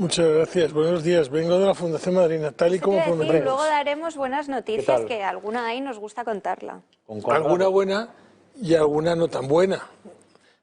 Muchas gracias, buenos días. Vengo de la Fundación Madrina, tal y como prometimos. Luego daremos buenas noticias, que alguna ahí nos gusta contarla. Alguna buena y alguna no tan buena.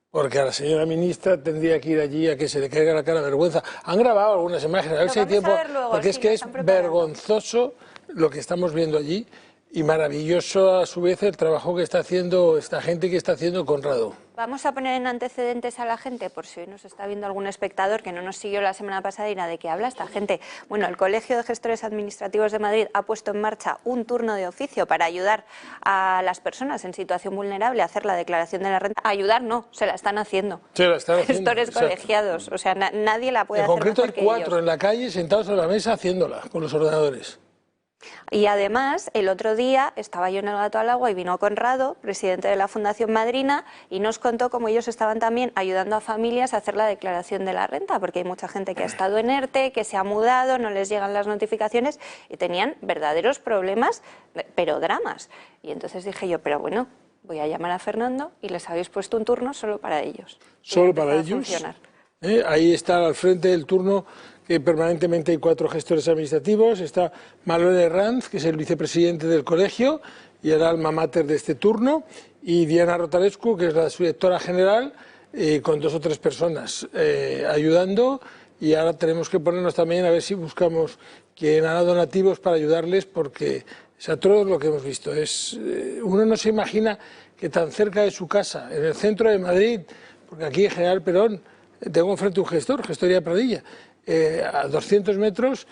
Porque a la señora ministra tendría que ir allí a que se le caiga la cara de vergüenza. Han grabado algunas imágenes, a ver si hay tiempo, porque es que es vergonzoso lo que estamos viendo allí y maravilloso a su vez el trabajo que está haciendo esta gente que está haciendo Conrado. Vamos a poner en antecedentes a la gente, por si hoy nos está viendo algún espectador que no nos siguió la semana pasada y nada de qué habla esta gente. Bueno, el Colegio de Gestores Administrativos de Madrid ha puesto en marcha un turno de oficio para ayudar a las personas en situación vulnerable a hacer la declaración de la renta. Ayudar no, se la están haciendo. Se la están haciendo. Gestores colegiados, o sea, nadie la puede hacer mejor que ellos. En concreto hay 4 en la calle sentados en la mesa haciéndola con los ordenadores. Y además, el otro día estaba yo en el Gato al Agua y vino Conrado, presidente de la Fundación Madrina, y nos contó cómo ellos estaban también ayudando a familias a hacer la declaración de la renta, porque hay mucha gente que ha estado en ERTE, que se ha mudado, no les llegan las notificaciones y tenían verdaderos problemas, pero dramas. Y entonces dije yo, pero bueno, voy a llamar a Fernando y les habéis puesto un turno solo para ellos. ¿Solo para ellos? Ahí está al frente del turno que permanentemente hay 4 gestores administrativos. Está Manuel Herranz, que es el vicepresidente del colegio y el alma mater de este turno, y Diana Rotarescu, que es la subdirectora general, con 2 o 3 personas ayudando. Y ahora tenemos que ponernos también a ver si buscamos quien haga donativos para ayudarles, porque es atroz lo que hemos visto. Uno no se imagina que tan cerca de su casa, en el centro de Madrid, porque aquí en General Perón tengo enfrente un gestor, Gestoría Pradilla, a 200 metros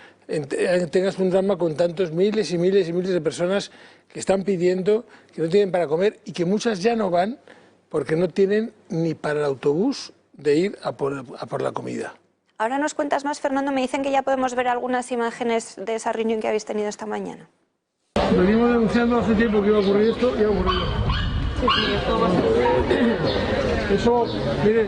tengas un drama con tantos miles y miles y miles de personas que están pidiendo, que no tienen para comer y que muchas ya no van porque no tienen ni para el autobús de ir a por la comida. Ahora nos cuentas más, Fernando. Me dicen que ya podemos ver algunas imágenes de esa reunión que habéis tenido esta mañana. Venimos denunciando hace tiempo que iba a ocurrir esto y ha ocurrido. Eso, mire,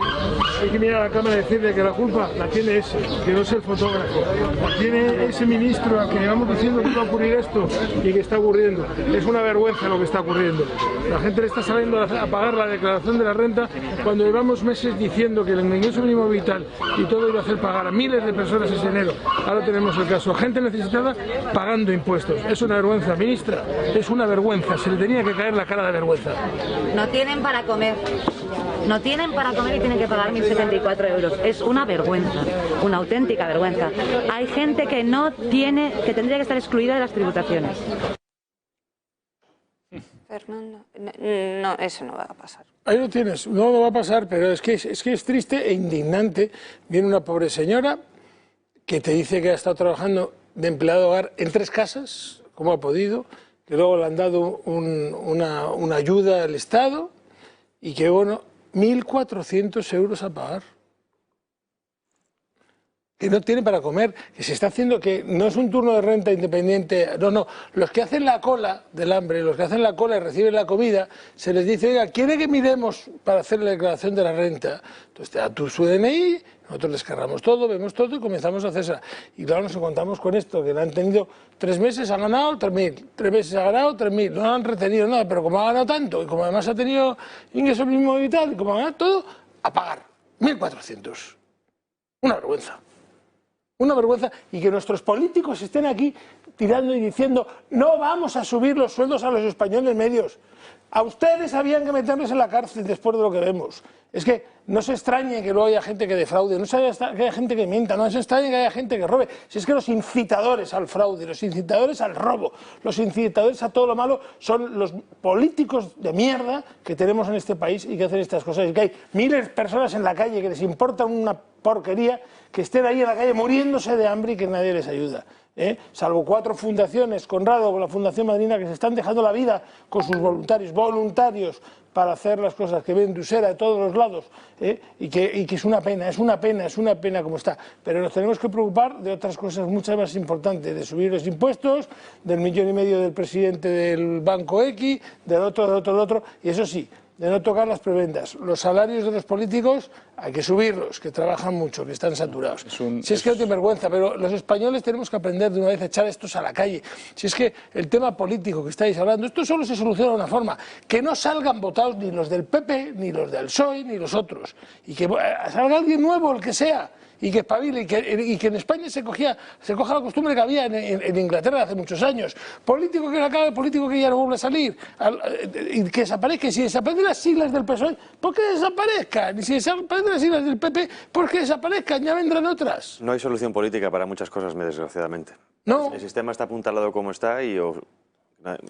hay que mirar a la cámara y decirle que la culpa la tiene ese, que no es el fotógrafo. La tiene ese ministro al que llevamos diciendo que va a ocurrir esto y que está ocurriendo. Es una vergüenza lo que está ocurriendo. La gente le está saliendo a pagar la declaración de la renta cuando llevamos meses diciendo que el ingreso mínimo vital y todo iba a hacer pagar a miles de personas ese enero. Ahora tenemos el caso. Gente necesitada pagando impuestos. Es una vergüenza, ministra. Es una vergüenza. Se le tenía que caer la cara de vergüenza. No tienen para comer. No tienen para comer y tienen que pagar 1.074 euros. Es una vergüenza, una auténtica vergüenza. Hay gente que no tiene, que tendría que estar excluida de las tributaciones. Fernando, no, eso no va a pasar. Ahí lo tienes, no va a pasar, pero es que es triste e indignante. Viene una pobre señora que te dice que ha estado trabajando de empleado de hogar en 3 casas, como ha podido, que luego le han dado una ayuda al Estado y que, bueno, 1.400 euros a pagar. Que no tiene para comer, que se está haciendo, que no es un turno de renta independiente, no, los que hacen la cola del hambre, los que hacen la cola y reciben la comida, se les dice, oiga, ¿quiere que miremos para hacer la declaración de la renta? Entonces te da su DNI, nosotros descargamos todo, vemos todo y comenzamos a hacerla. Y claro, nos encontramos con esto, que le han tenido 3 meses, han ganado 3.000, 3 meses ha ganado 3.000, no han retenido nada, pero como ha ganado tanto y como además ha tenido ingreso mínimo vital y como ha ganado todo, a pagar 1.400. Una vergüenza. Una vergüenza, y que nuestros políticos estén aquí tirando y diciendo no vamos a subir los sueldos a los españoles medios. A ustedes habían que meterles en la cárcel después de lo que vemos. Es que no se extrañe que luego haya gente que defraude, no se extrañe que haya gente que mienta, no se extrañe que haya gente que robe. Si es que los incitadores al fraude, los incitadores al robo, los incitadores a todo lo malo son los políticos de mierda que tenemos en este país y que hacen estas cosas. Y que hay miles de personas en la calle que les importa una porquería, que estén ahí en la calle muriéndose de hambre y que nadie les ayuda. Salvo 4 fundaciones, Conrado con la Fundación Madrina, que se están dejando la vida con sus voluntarios para hacer las cosas, que ven de Usera de todos los lados, y que es una pena como está. Pero nos tenemos que preocupar de otras cosas muchas más importantes, de subir los impuestos, del 1,5 millones del presidente del Banco X, del otro, y eso sí, de no tocar las prebendas. Los salarios de los políticos hay que subirlos, que trabajan mucho, que están saturados. Si es que no tiene vergüenza, pero los españoles tenemos que aprender de una vez a echar estos a la calle. Si es que el tema político que estáis hablando, esto solo se soluciona de una forma, que no salgan votados ni los del PP, ni los del PSOE, ni los otros, y que salga alguien nuevo, el que sea, y que espabile, y que en España se coja la costumbre que había en Inglaterra hace muchos años. Político que no acabe, político que ya no vuelve a salir, y que desaparezca. Y si desaparecen las siglas del PSOE, ¿por qué desaparezcan? Y si desaparecen las siglas del PP, ¿por qué desaparezcan? Ya vendrán otras. No hay solución política para muchas cosas, desgraciadamente. No. El sistema está apuntalado como está y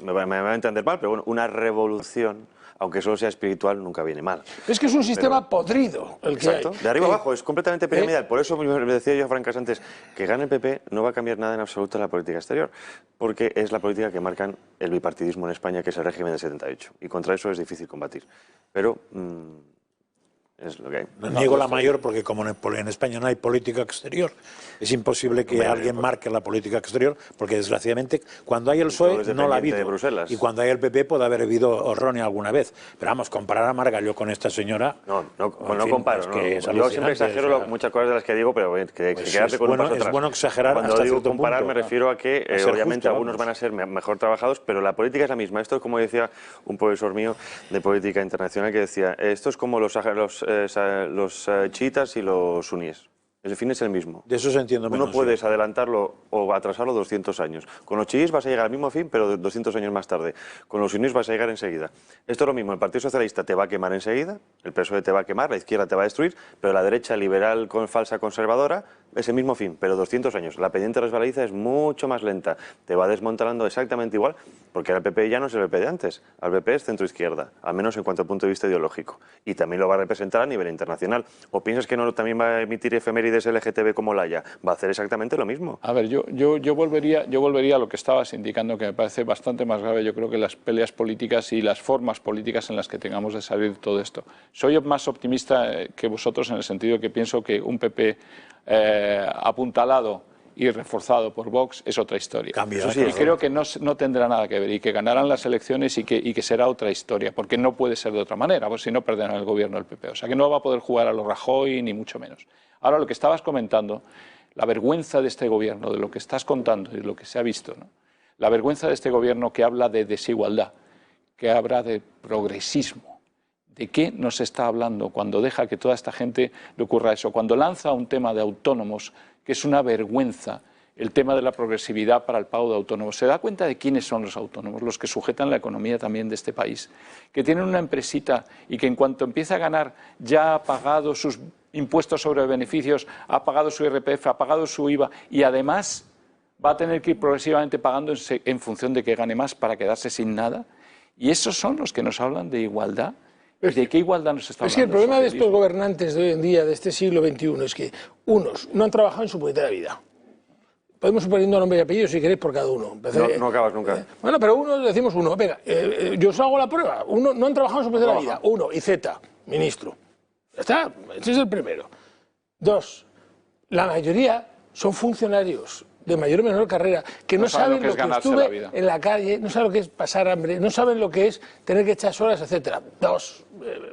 me va a entender mal, pero bueno, una revolución, aunque solo sea espiritual, nunca viene mal. Es que es un sistema podrido el que hay. Exacto, de arriba abajo, es completamente piramidal. Por eso me decía yo a Francas antes, que gane el PP no va a cambiar nada en absoluto en la política exterior, porque es la política que marcan el bipartidismo en España, que es el régimen del 78, y contra eso es difícil combatir. Pero es lo que hay. No niego la mayor porque como en España no hay política exterior, es imposible que alguien marque la política exterior, porque desgraciadamente cuando hay el PSOE no la ha habido, y cuando hay el PP puede haber habido erróneo alguna vez. Pero vamos, comparar a Margallo con esta señora... No comparo. Yo siempre exagero muchas cosas de las que digo, pero que quedarte con un paso atrás. Es bueno exagerar. Cuando digo comparar me refiero a que obviamente algunos van a ser mejor trabajados, pero la política es la misma. Esto es como decía un profesor mío de política internacional que decía, esto es como los chiitas y los suníes. El fin es el mismo. De eso se entiende menos. No puedes adelantarlo o atrasarlo 200 años. Con los chiíes vas a llegar al mismo fin, pero 200 años más tarde. Con los suníes vas a llegar enseguida. Esto es lo mismo. El Partido Socialista te va a quemar enseguida, el PSOE te va a quemar, la izquierda te va a destruir, pero la derecha liberal con falsa conservadora es el mismo fin, pero 200 años. La pendiente resbaladiza es mucho más lenta. Te va desmontalando exactamente igual, porque el PP ya no es el PP de antes. Al PP es centro-izquierda, al menos en cuanto al punto de vista ideológico. Y también lo va a representar a nivel internacional. ¿O piensas que no también va a emitir efemérides LGTB como Laia? Va a hacer exactamente lo mismo. A ver, yo volvería a lo que estabas indicando, que me parece bastante más grave, yo creo, que las peleas políticas y las formas políticas en las que tengamos de salir de todo esto. Soy más optimista que vosotros en el sentido que pienso que un PP apuntalado y reforzado por Vox es otra historia. Y creo que no tendrá nada que ver y que ganarán las elecciones y que será otra historia, porque no puede ser de otra manera, pues si no perderán el gobierno del PP. O sea que no va a poder jugar a los Rajoy ni mucho menos. Ahora, lo que estabas comentando, la vergüenza de este gobierno, de lo que estás contando y de lo que se ha visto, ¿no? La vergüenza de este gobierno que habla de desigualdad, que habla de progresismo. ¿De qué nos está hablando cuando deja que toda esta gente le ocurra eso? Cuando lanza un tema de autónomos, que es una vergüenza, el tema de la progresividad para el pago de autónomos. ¿Se da cuenta de quiénes son los autónomos? Los que sujetan la economía también de este país, que tienen una empresita y que en cuanto empieza a ganar ya ha pagado sus impuestos sobre beneficios, ha pagado su IRPF, ha pagado su IVA y además va a tener que ir progresivamente pagando en función de que gane más para quedarse sin nada. Y esos son los que nos hablan de igualdad. ¿De qué igualdad nos está hablando? Es que el problema de estos gobernantes de hoy en día, de este siglo XXI, es que unos no han trabajado en su puñetera vida. Podemos ir poniendo nombre y apellido si queréis por cada uno. No acabas nunca. Bueno, pero uno, decimos uno. Venga, yo os hago la prueba. Uno no han trabajado en su puñetera vida. Uno, y Z, ministro. Ya está, ese es el primero. Dos, la mayoría son funcionarios de mayor o menor carrera, que no saben lo que estuve en la calle, no saben lo que es pasar hambre, no saben lo que es tener que echar horas, etcétera. Dos,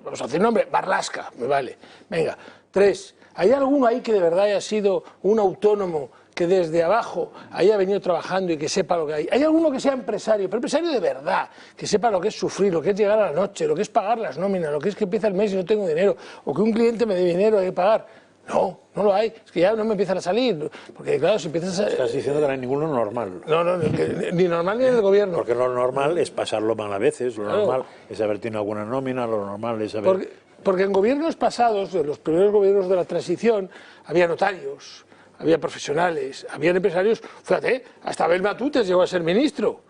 vamos a decir nombre, Marlaska, me vale. Venga. Tres, ¿hay alguno ahí que de verdad haya sido un autónomo que desde abajo haya venido trabajando y que sepa lo que hay? ¿Hay alguno que sea empresario, pero empresario de verdad, que sepa lo que es sufrir, lo que es llegar a la noche, lo que es pagar las nóminas, lo que es que empieza el mes y no tengo dinero, o que un cliente me dé dinero hay que pagar? No, no lo hay. Es que ya no me empiezan a salir. Porque claro, si empiezas a... Estás diciendo que no hay ninguno normal. No, ni normal ni en el gobierno. Porque lo normal es pasarlo mal a veces, lo normal es haber tenido alguna nómina, lo normal es haber... Porque en gobiernos pasados, en los primeros gobiernos de la transición, había notarios, había profesionales, había empresarios. Fíjate, hasta Abel Matutes llegó a ser ministro,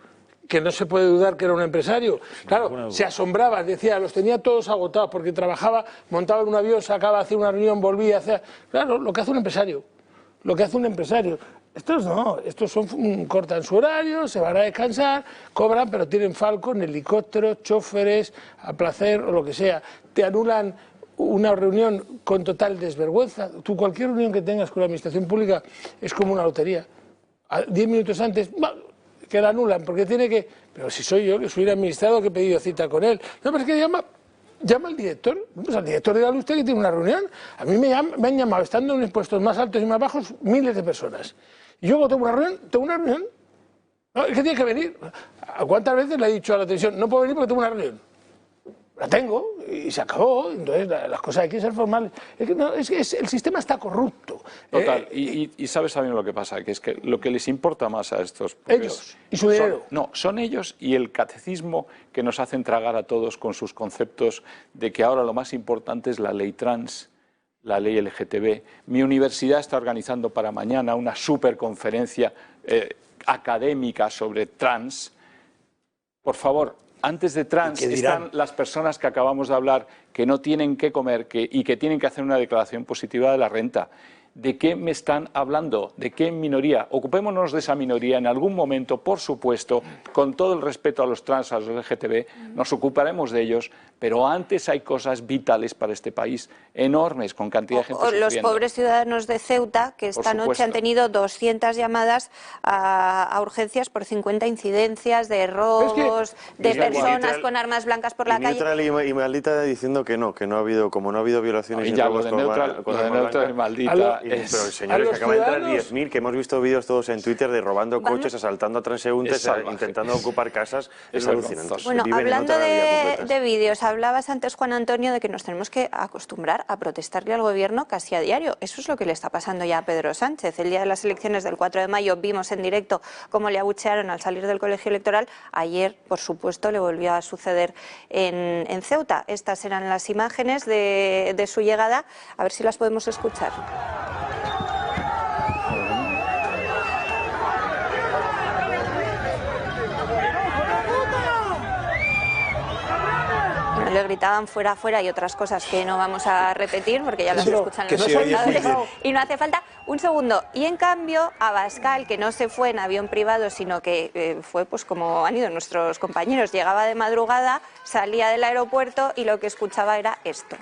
que no se puede dudar que era un empresario. Claro, se asombraba, decía, los tenía todos agotados porque trabajaba, montaba en un avión, sacaba, hacía una reunión, volvía, hacía... Claro, lo que hace un empresario, lo que hace un empresario. Estos no, estos cortan su horario, se van a descansar, cobran, pero tienen Falcon, helicópteros, choferes, a placer o lo que sea. Te anulan una reunión con total desvergüenza. Tú, cualquier reunión que tengas con la administración pública es como una lotería. 10 minutos antes... que la anulan, porque tiene que... Pero si soy yo, que soy el administrado, que he pedido cita con él. No, pero es que llama al director. Pues al director, dígale usted que tiene una reunión. A mí me han llamado, estando en puestos más altos y más bajos, miles de personas. Y yo cuando tengo una reunión, no, es que tiene que venir. ¿A cuántas veces le he dicho a la televisión, no puedo venir porque tengo una reunión? la tengo y se acabó, entonces las cosas hay que ser formales. Es que el sistema está corrupto. Total, y sabes también lo que pasa, que es que lo que les importa más a estos... Ellos y su dinero. Son ellos y el catecismo que nos hacen tragar a todos con sus conceptos de que ahora lo más importante es la ley trans, la ley LGTB. Mi universidad está organizando para mañana una superconferencia académica sobre trans. Por favor, antes de trans están las personas que acabamos de hablar que no tienen que comer y que tienen que hacer una declaración positiva de la renta. ¿De qué me están hablando? ¿De qué minoría? Ocupémonos de esa minoría en algún momento, por supuesto, con todo el respeto a los trans, a los LGTB, nos ocuparemos de ellos, pero antes hay cosas vitales para este país, enormes, con cantidad de gente sufriendo. Los pobres ciudadanos de Ceuta, que esta noche han tenido 200 llamadas a urgencias por 50 incidencias de robos, de personas con armas blancas por la calle. Neutral y maldita diciendo que no ha habido, como no ha habido violaciones y robos con neutral y maldita. Pero señores, que acaban de entrar 10.000, que hemos visto vídeos todos en Twitter de robando coches, asaltando a transeúntes, intentando ocupar casas, es alucinante. Bueno, hablando de vídeos, hablabas antes, Juan Antonio, de que nos tenemos que acostumbrar a protestarle al gobierno casi a diario. Eso es lo que le está pasando ya a Pedro Sánchez. El día de las elecciones del 4 de mayo vimos en directo cómo le abuchearon al salir del colegio electoral. Ayer, por supuesto, le volvió a suceder en Ceuta. Estas eran las imágenes de su llegada. A ver si las podemos escuchar. Le gritaban fuera, fuera y otras cosas que no vamos a repetir porque ya las escuchan los espectadores y no hace falta. Un segundo. Y en cambio, Abascal, que no se fue en avión privado, sino que fue pues como han ido nuestros compañeros, llegaba de madrugada, salía del aeropuerto y lo que escuchaba era esto.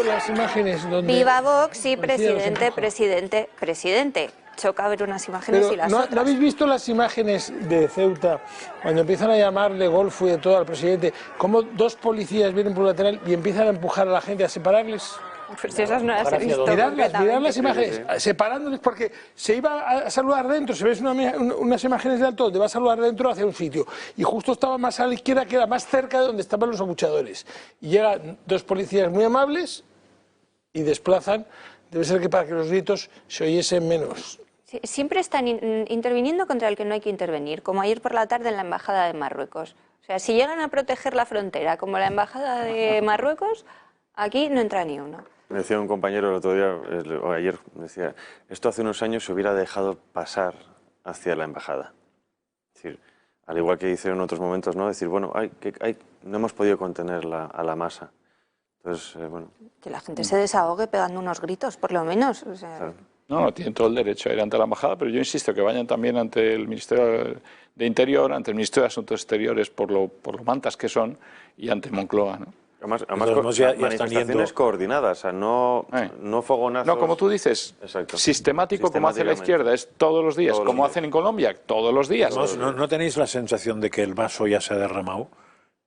Las imágenes donde... Viva Vox, sí, presidente, presidente, presidente. Choca ver unas imágenes y las otras. ¿No habéis visto las imágenes de Ceuta cuando empiezan a llamarle golfo y de todo al presidente? Cómo dos policías vienen por un lateral y empiezan a empujar a la gente, a separarles. Pues si esas no las he visto. Mirad las imágenes, separándoles, porque se iba a saludar dentro, se ves unas imágenes de alto donde va a saludar dentro hacia un sitio, y justo estaba más a la izquierda, que era más cerca de donde estaban los abucheadores. Y llegan dos policías muy amables y desplazan, debe ser que para que los gritos se oyesen menos. Sí, siempre están interviniendo contra el que no hay que intervenir, como ayer por la tarde en la Embajada de Marruecos. O sea, si llegan a proteger la frontera, como la Embajada de Marruecos, aquí no entra ni uno. Me decía un compañero el otro día, o ayer, decía, esto hace unos años se hubiera dejado pasar hacia la embajada. Es decir, al igual que hice en otros momentos, ¿no? Decir, bueno, no hemos podido contener a la masa. Entonces, bueno. Que la gente se desahogue pegando unos gritos, por lo menos. O sea. Claro. No, tienen todo el derecho a ir ante la embajada, pero yo insisto que vayan también ante el Ministerio de Interior, ante el Ministerio de Asuntos Exteriores, por lo mantas que son, y ante Moncloa, ¿no? Además manifestaciones coordinadas, o sea, no fogonazos. No, como tú dices, sistemático como hace la izquierda, es todos los días, como hacen en Colombia, todos los días. ¿No tenéis la sensación de que el vaso ya se ha derramado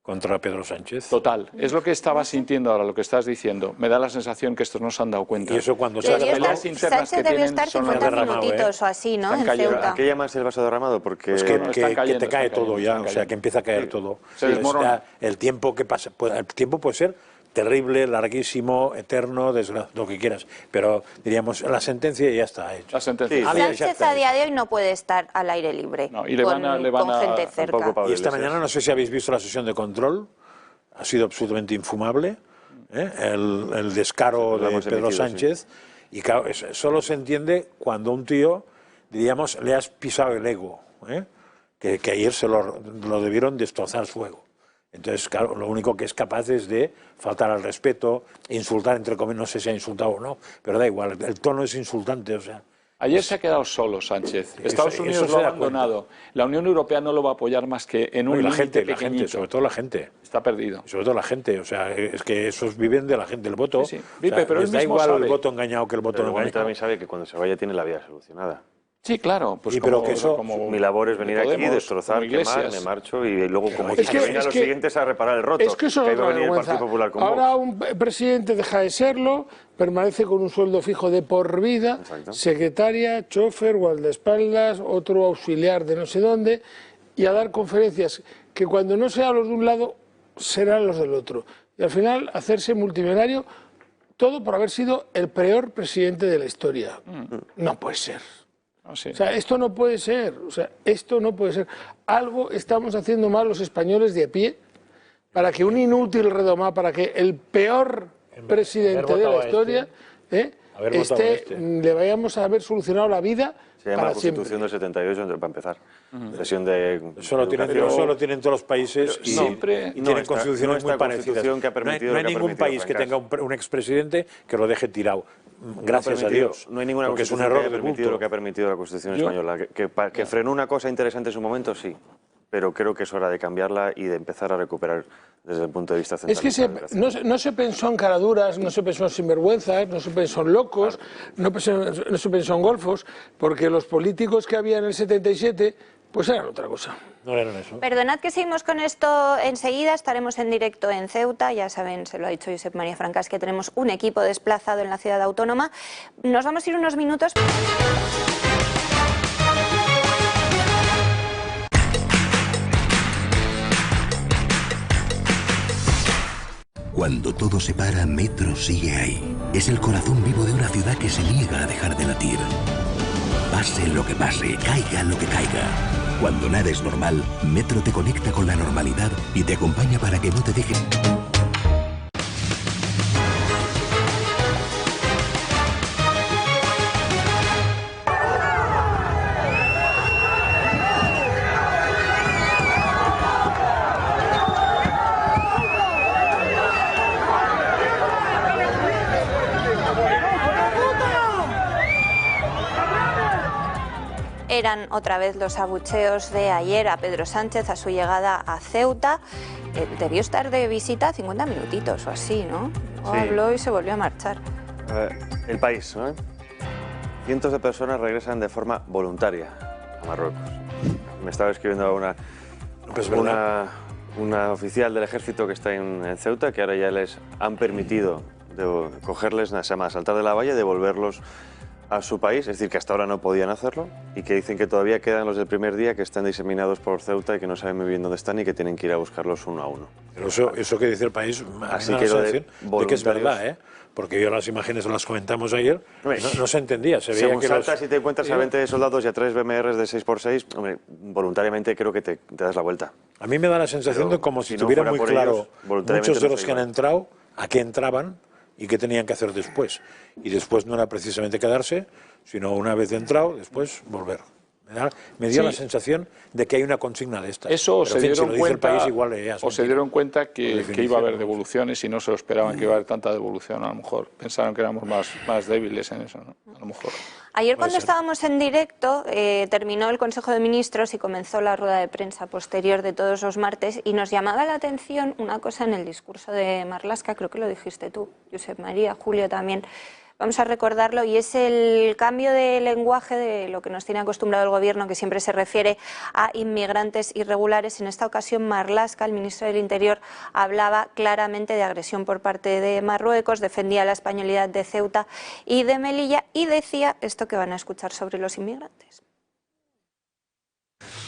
contra Pedro Sánchez? Total, es lo que estaba sintiendo ahora, lo que estás diciendo. Me da la sensación que estos no se han dado cuenta. Y eso cuando Sánchez debió estar 50 minutitos o así, ¿no? En Ceuta. ¿A qué llamas el vaso derramado? Porque pues que te cae todo ya, o sea, que empieza a caer todo. Se desmorona. El tiempo que pasa, el tiempo puede ser terrible, larguísimo, eterno, lo que quieras, pero diríamos, la sentencia ya está hecha. La sentencia. Sí. Sánchez a día de hoy no puede estar al aire libre, no, y le van a gente cerca. Y esta mañana, no sé si habéis visto la sesión de control, ha sido absolutamente infumable, el descaro de Pedro Sánchez, y claro, solo se entiende cuando un tío, diríamos, le has pisado el ego, que ayer se lo debieron destrozar fuego. Entonces, claro, lo único que es capaz es de faltar al respeto, insultar, entre comillas, no sé si ha insultado o no, pero da igual, el tono es insultante, o sea. Ayer se ha quedado solo Sánchez. Estados Unidos lo ha abandonado. La Unión Europea no lo va a apoyar más que en un límite pequeñito. La gente, sobre todo la gente. Está perdido. Sobre todo la gente, o sea, es que esos viven de la gente, el voto. Sí. Vipe, pero les da igual el voto engañado que el voto no engañado. También sabe que cuando se vaya tiene la vida solucionada. Sí, claro. Pues pero que eso, mi labor es venir aquí, destrozar, quemar, me marcho y luego como que vengan los siguientes a reparar el roto. Es que eso es otra vergüenza. Ahora un presidente deja de serlo, permanece con un sueldo fijo de por vida, secretaria, chofer, guardaespaldas, otro auxiliar de no sé dónde, y a dar conferencias que cuando no sean los de un lado, serán los del otro. Y al final hacerse multimillonario, todo por haber sido el peor presidente de la historia. No puede ser. O sea, esto no puede ser. O sea, esto no puede ser. Algo estamos haciendo mal los españoles de a pie para que un inútil redomá, para que el peor presidente de la historia le vayamos a haber solucionado la vida. Se llama la Constitución del 78, para empezar. Sesión de eso lo tienen todos los países y tienen constituciones muy parecidas. No hay ningún país que tenga un expresidente que lo deje tirado. Gracias a Dios. No hay ninguna constitución que haya permitido lo que ha permitido la Constitución española. Que frenó una cosa interesante en su momento, sí. Pero creo que es hora de cambiarla y de empezar a recuperar desde el punto de vista central. Es que no se pensó en caraduras, no se pensó en sinvergüenzas, no se pensó en locos, no se pensó en golfos, porque los políticos que había en el 77 pues eran otra cosa. No eran eso. Perdonad que seguimos con esto enseguida, estaremos en directo en Ceuta, ya saben, se lo ha dicho Josep María Francas, que tenemos un equipo desplazado en la ciudad autónoma. Nos vamos a ir unos minutos. Cuando todo se para, Metro sigue ahí. Es el corazón vivo de una ciudad que se niega a dejar de latir. Pase lo que pase, caiga lo que caiga. Cuando nada es normal, Metro te conecta con la normalidad y te acompaña para que no te dejes. Eran otra vez los abucheos de ayer a Pedro Sánchez a su llegada a Ceuta. Debió estar de visita 50 minutitos o así, ¿no? O habló y se volvió a marchar. El país, ¿no? Cientos de personas regresan de forma voluntaria a Marruecos. Me estaba escribiendo una oficial del ejército que está en Ceuta, que ahora ya les han permitido cogerles, se llama saltar de la valla y devolverlos a su país, es decir, que hasta ahora no podían hacerlo y que dicen que todavía quedan los del primer día que están diseminados por Ceuta y que no saben muy bien dónde están y que tienen que ir a buscarlos uno a uno. Pero eso que dice el país, así que de que es verdad, ¿eh? Porque yo las imágenes las comentamos ayer, no se entendía. Se veía que saltas y te encuentras a 20 soldados y a 3 BMRs de 6x6, hombre, voluntariamente creo que te das la vuelta. A mí me da la sensación de como si tuviera muy claro muchos de los que han entrado, a qué entraban y qué tenían que hacer después. Y después no era precisamente quedarse, sino una vez entrado, después volver. Me dio la sensación de que hay una consigna de estas. Eso se dieron cuenta que iba a haber devoluciones y no se lo esperaban que iba a haber tanta devolución. A lo mejor pensaron que éramos más débiles en eso, ¿no? A lo mejor. Ayer cuando estábamos en directo terminó el Consejo de Ministros y comenzó la rueda de prensa posterior de todos los martes y nos llamaba la atención una cosa en el discurso de Marlaska, creo que lo dijiste tú, Josep María, Julio también. Vamos a recordarlo, y es el cambio de lenguaje de lo que nos tiene acostumbrado el Gobierno, que siempre se refiere a inmigrantes irregulares. En esta ocasión, Marlaska, el ministro del Interior, hablaba claramente de agresión por parte de Marruecos, defendía la españolidad de Ceuta y de Melilla y decía esto que van a escuchar sobre los inmigrantes.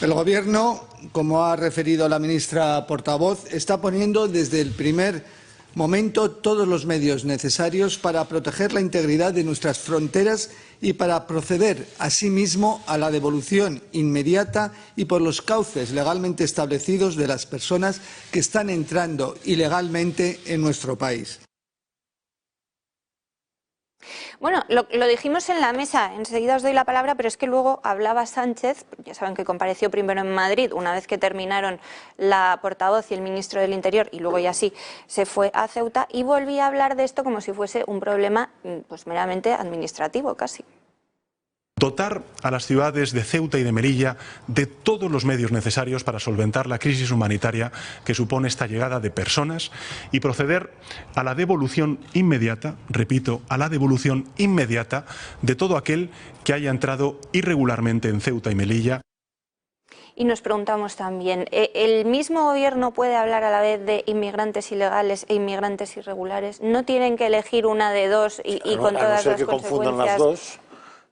El Gobierno, como ha referido la ministra portavoz, está poniendo desde el primer momento todos los medios necesarios para proteger la integridad de nuestras fronteras y para proceder asimismo a la devolución inmediata y por los cauces legalmente establecidos de las personas que están entrando ilegalmente en nuestro país. Bueno, lo dijimos en la mesa, enseguida os doy la palabra, pero es que luego hablaba Sánchez, ya saben que compareció primero en Madrid, una vez que terminaron la portavoz y el ministro del Interior, y luego ya sí se fue a Ceuta, y volvía a hablar de esto como si fuese un problema pues meramente administrativo casi. Dotar a las ciudades de Ceuta y de Melilla de todos los medios necesarios para solventar la crisis humanitaria que supone esta llegada de personas y proceder a la devolución inmediata, repito, a la devolución inmediata de todo aquel que haya entrado irregularmente en Ceuta y Melilla. Y nos preguntamos también, ¿el mismo gobierno puede hablar a la vez de inmigrantes ilegales e inmigrantes irregulares? ¿No tienen que elegir una de dos y con todas las consecuencias? A no ser que confundan las dos,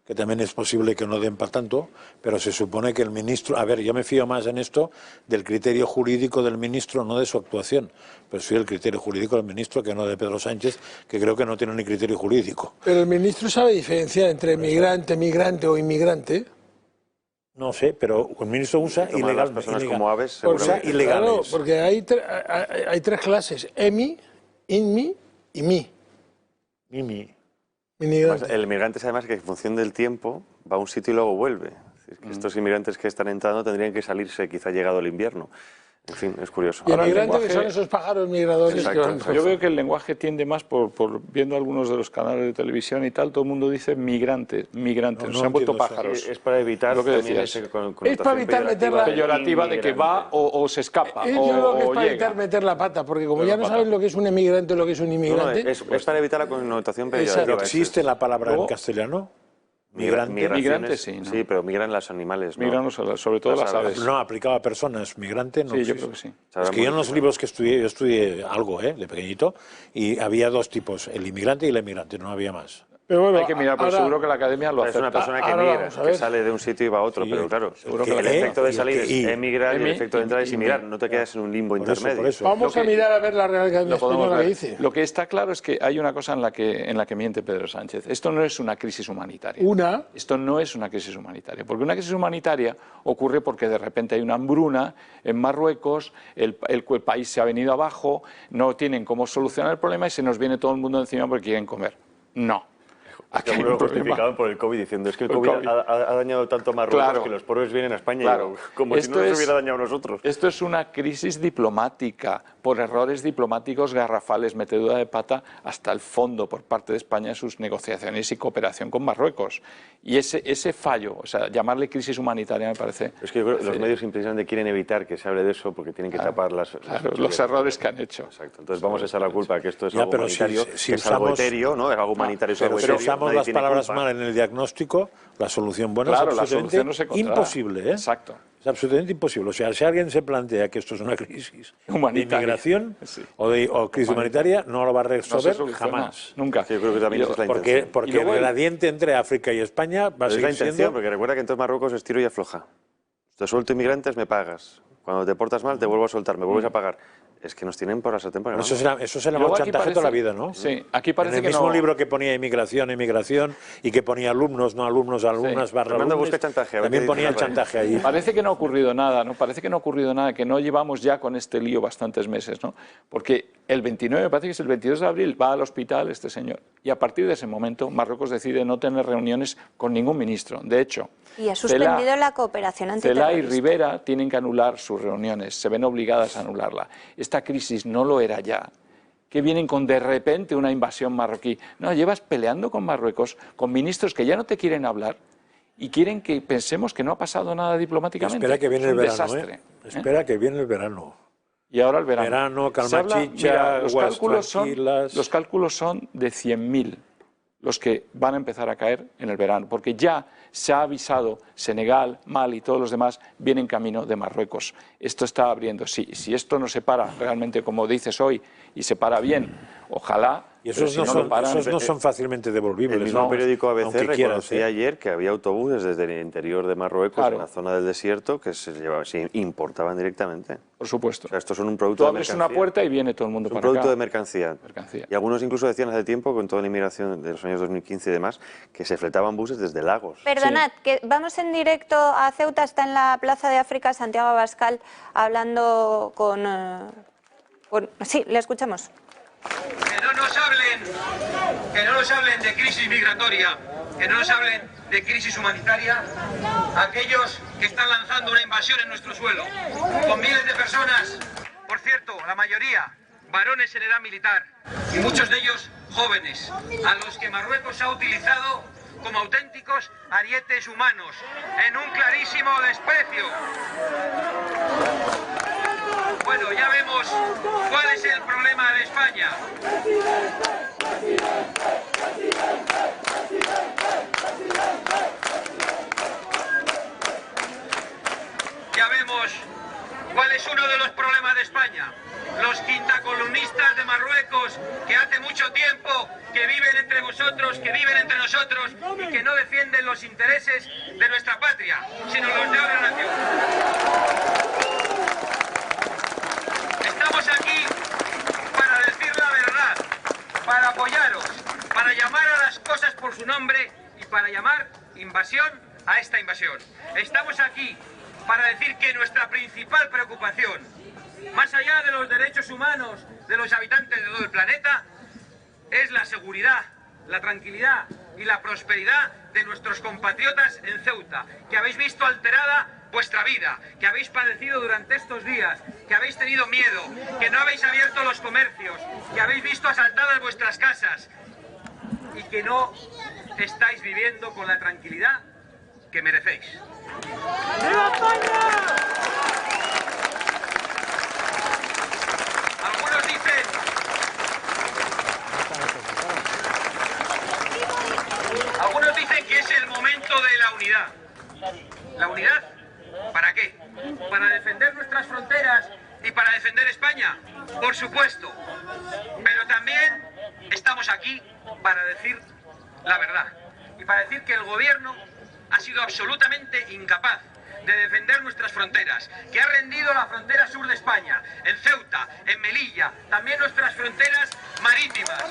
que también es posible que no den para tanto, pero se supone que el ministro... A ver, yo me fío más en esto del criterio jurídico del ministro, no de su actuación, pero sí del criterio jurídico del ministro, que no de Pedro Sánchez, que creo que no tiene ni criterio jurídico. Pero el ministro sabe diferenciar entre migrante, migrante o inmigrante. No sé, pero el ministro usa ilegal. Las personas como aves, usa ilegales. Claro, porque hay tres clases, EMI, INMI y MI. MIMI. El inmigrante es además que en función del tiempo va a un sitio y luego vuelve. Es que estos inmigrantes que están entrando tendrían que salirse quizá llegado el invierno. En fin, es curioso. Y el migrante que son esos pájaros migradores. Yo veo que el lenguaje tiende más por viendo algunos de los canales de televisión y tal, todo el mundo dice migrantes, no se han vuelto pájaros. Es para evitar lo que decías. Es para evitar meter la peyorativa de que va o se escapa. Yo creo que es para evitar meter la pata, porque como ya no saben lo que es un emigrante o lo que es un inmigrante... Es para evitar la connotación peyorativa. ¿Existe la palabra en castellano? Migrante sí, ¿no? Sí, pero migran los animales, ¿no? Migran sobre todo las aves. No, aplicado a personas. Migrante no. Sí, yo creo que sí. Es que yo en los libros que estudié, yo estudié algo, de pequeñito, y había dos tipos, el inmigrante y el emigrante, no había más. Pero bueno, hay que mirar, pero seguro que la academia lo acepta. Es una persona que migra, que sale de un sitio y va a otro, pero claro, seguro que el efecto de salir es emigrar y el efecto de entrar es emigrar, no te quedas en un limbo intermedio. Vamos a mirar a ver la Real Academia Española que dice. Lo que está claro es que hay una cosa en la que miente Pedro Sánchez. Esto no es una crisis humanitaria. Esto no es una crisis humanitaria, porque una crisis humanitaria ocurre porque de repente hay una hambruna en Marruecos, el país se ha venido abajo, no tienen cómo solucionar el problema y se nos viene todo el mundo encima porque quieren comer. No. Aquí hay un justificado por el COVID diciendo es que el COVID ha dañado tanto a Marruecos que los pobres vienen a España como si no nos hubiera dañado a nosotros. Esto es una crisis diplomática por errores diplomáticos garrafales, metedura de pata hasta el fondo por parte de España en sus negociaciones y cooperación con Marruecos. Y ese fallo, o sea, llamarle crisis humanitaria me parece... Es que yo creo que los medios precisamente quieren evitar que se hable de eso porque tienen que tapar los errores que han hecho. Exacto. Entonces vamos a echar la culpa que esto es algo humanitario, que es algo etéreo, ¿no? Es algo humanitario, es algo etéreo. Las palabras mal en el diagnóstico, la solución buena es absolutamente imposible. Exacto. Es absolutamente imposible. O sea, si alguien se plantea que esto es una crisis de inmigración o crisis humanitaria, no lo va a resolver jamás. Nunca. Sí, yo creo que también es la intención. Porque el gradiente entre África y España va a seguir siendo... Porque recuerda que entonces Marruecos es tiro y afloja. Te suelto inmigrantes, me pagas. Cuando te portas mal, te vuelvo a soltar, me vuelves a pagar. Es que nos tienen por la sartén por el mango. Eso será más chantaje toda la vida, ¿no? Sí, aquí parece que no. En el mismo libro que ponía inmigración, y que ponía alumnos, no alumnos, alumnas, barra alumnos, busca chantaje, también ponía el chantaje ahí. Parece que no ha ocurrido nada, ¿no? Parece que no ha ocurrido nada, que no llevamos ya con este lío bastantes meses, ¿no? Porque el 29, me parece que es el 22 de abril, va al hospital este señor. Y a partir de ese momento, Marruecos decide no tener reuniones con ningún ministro. De hecho... Y ha suspendido la cooperación antiterrorista. Cela y Rivera tienen que anular sus reuniones, se ven obligadas a anularla. Esta crisis no lo era ya. Que vienen con de repente una invasión marroquí. No, llevas peleando con Marruecos, con ministros que ya no te quieren hablar y quieren que pensemos que no ha pasado nada diplomáticamente. Espera que viene el verano, Espera que viene el verano. Y ahora el verano. Verano, calma chicha, los cálculos son de 100.000 los que van a empezar a caer en el verano, porque ya se ha avisado Senegal, Mali y todos los demás vienen camino de Marruecos. Esto está abriendo. Si esto no se para realmente como dices hoy y se para bien, ojalá... Y esos no son fácilmente devolvibles. El mismo periódico ABC reconocía ayer que había autobuses desde el interior de Marruecos, en la zona del desierto, que se importaban directamente. Por supuesto. O sea, estos son un producto de mercancía. Tú abres una puerta y viene todo el mundo para acá. Un producto de mercancía. Y algunos incluso decían hace tiempo, con toda la inmigración de los años 2015 y demás, que se fletaban buses desde Lagos. Perdonad, que vamos en directo a Ceuta, está en la Plaza de África, Santiago Abascal, hablando con... Sí, le escuchamos. Que no nos hablen de crisis migratoria, que no nos hablen de crisis humanitaria, aquellos que están lanzando una invasión en nuestro suelo, con miles de personas, por cierto, la mayoría varones en edad militar, y muchos de ellos jóvenes, a los que Marruecos ha utilizado como auténticos arietes humanos, en un clarísimo desprecio. Bueno, ya vemos cuál es el problema de España. Ya vemos cuál es uno de los problemas de España. Los quintacolumnistas de Marruecos, que hace mucho tiempo que viven entre vosotros, que viven entre nosotros y que no defienden los intereses de nuestra patria, sino los de otra nación. Estamos aquí para decir la verdad, para apoyaros, para llamar a las cosas por su nombre y para llamar invasión a esta invasión. Estamos aquí para decir que nuestra principal preocupación, más allá de los derechos humanos de los habitantes de todo el planeta, es la seguridad, la tranquilidad y la prosperidad de nuestros compatriotas en Ceuta, que habéis visto alterada vuestra vida, que habéis padecido durante estos días, que habéis tenido miedo, que no habéis abierto los comercios, que habéis visto asaltadas vuestras casas y que no estáis viviendo con la tranquilidad que merecéis. ¡Viva España! Algunos dicen que es el momento de la unidad. ¿La unidad? ¿Para qué? ¿Para defender nuestras fronteras y para defender España? Por supuesto. Pero también estamos aquí para decir la verdad. Y para decir que el gobierno ha sido absolutamente incapaz de defender nuestras fronteras, que ha rendido la frontera sur de España, en Ceuta, en Melilla, también nuestras fronteras marítimas.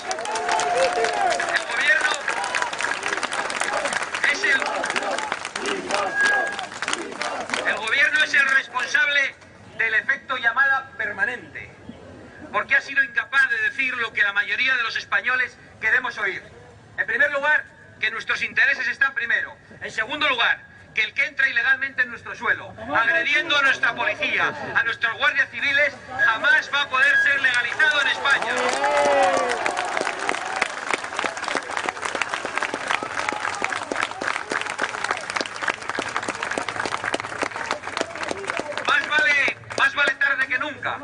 El gobierno es el responsable del efecto llamada permanente, porque ha sido incapaz de decir lo que la mayoría de los españoles queremos oír. En primer lugar, que nuestros intereses están primero. En segundo lugar, que el que entra ilegalmente en nuestro suelo, agrediendo a nuestra policía, a nuestros guardias civiles, jamás va a poder ser legalizado en España. Más vale tarde que nunca.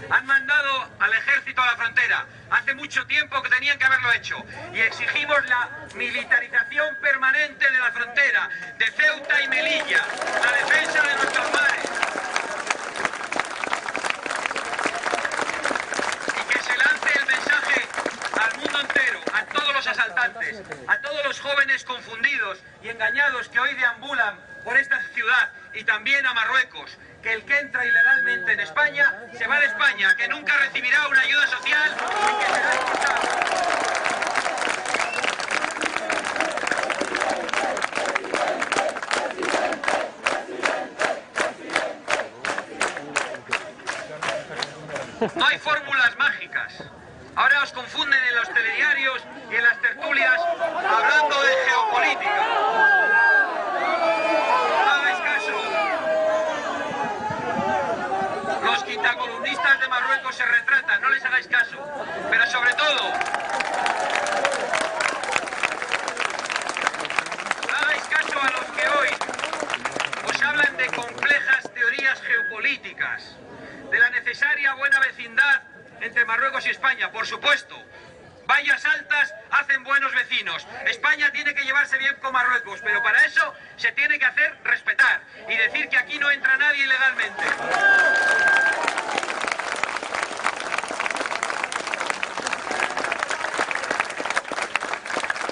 Han mandado al ejército a la frontera. Hace mucho tiempo que tenían que haberlo hecho. Y exigimos la militarización permanente de la frontera, de Ceuta y Melilla, la defensa de nuestros mares. Y que se lance el mensaje al mundo entero, a todos los asaltantes, a todos los jóvenes confundidos y engañados que hoy deambulan por esta ciudad y también a Marruecos, que el que entra ilegalmente en España se va de España, que nunca recibirá una ayuda social y que será deportado. No hay fórmulas mágicas. Ahora os confunden en los telediarios y en las tertulias hablando de geopolítica. No hagáis caso. Los quintacolumnistas de Marruecos se retratan, no les hagáis caso. Pero sobre todo, no hagáis caso a los que hoy os hablan de complejas teorías geopolíticas, de la necesaria buena vecindad entre Marruecos y España. Por supuesto, vallas altas hacen buenos vecinos. España tiene que llevarse bien con Marruecos, pero para eso se tiene que hacer respetar y decir que aquí no entra nadie ilegalmente.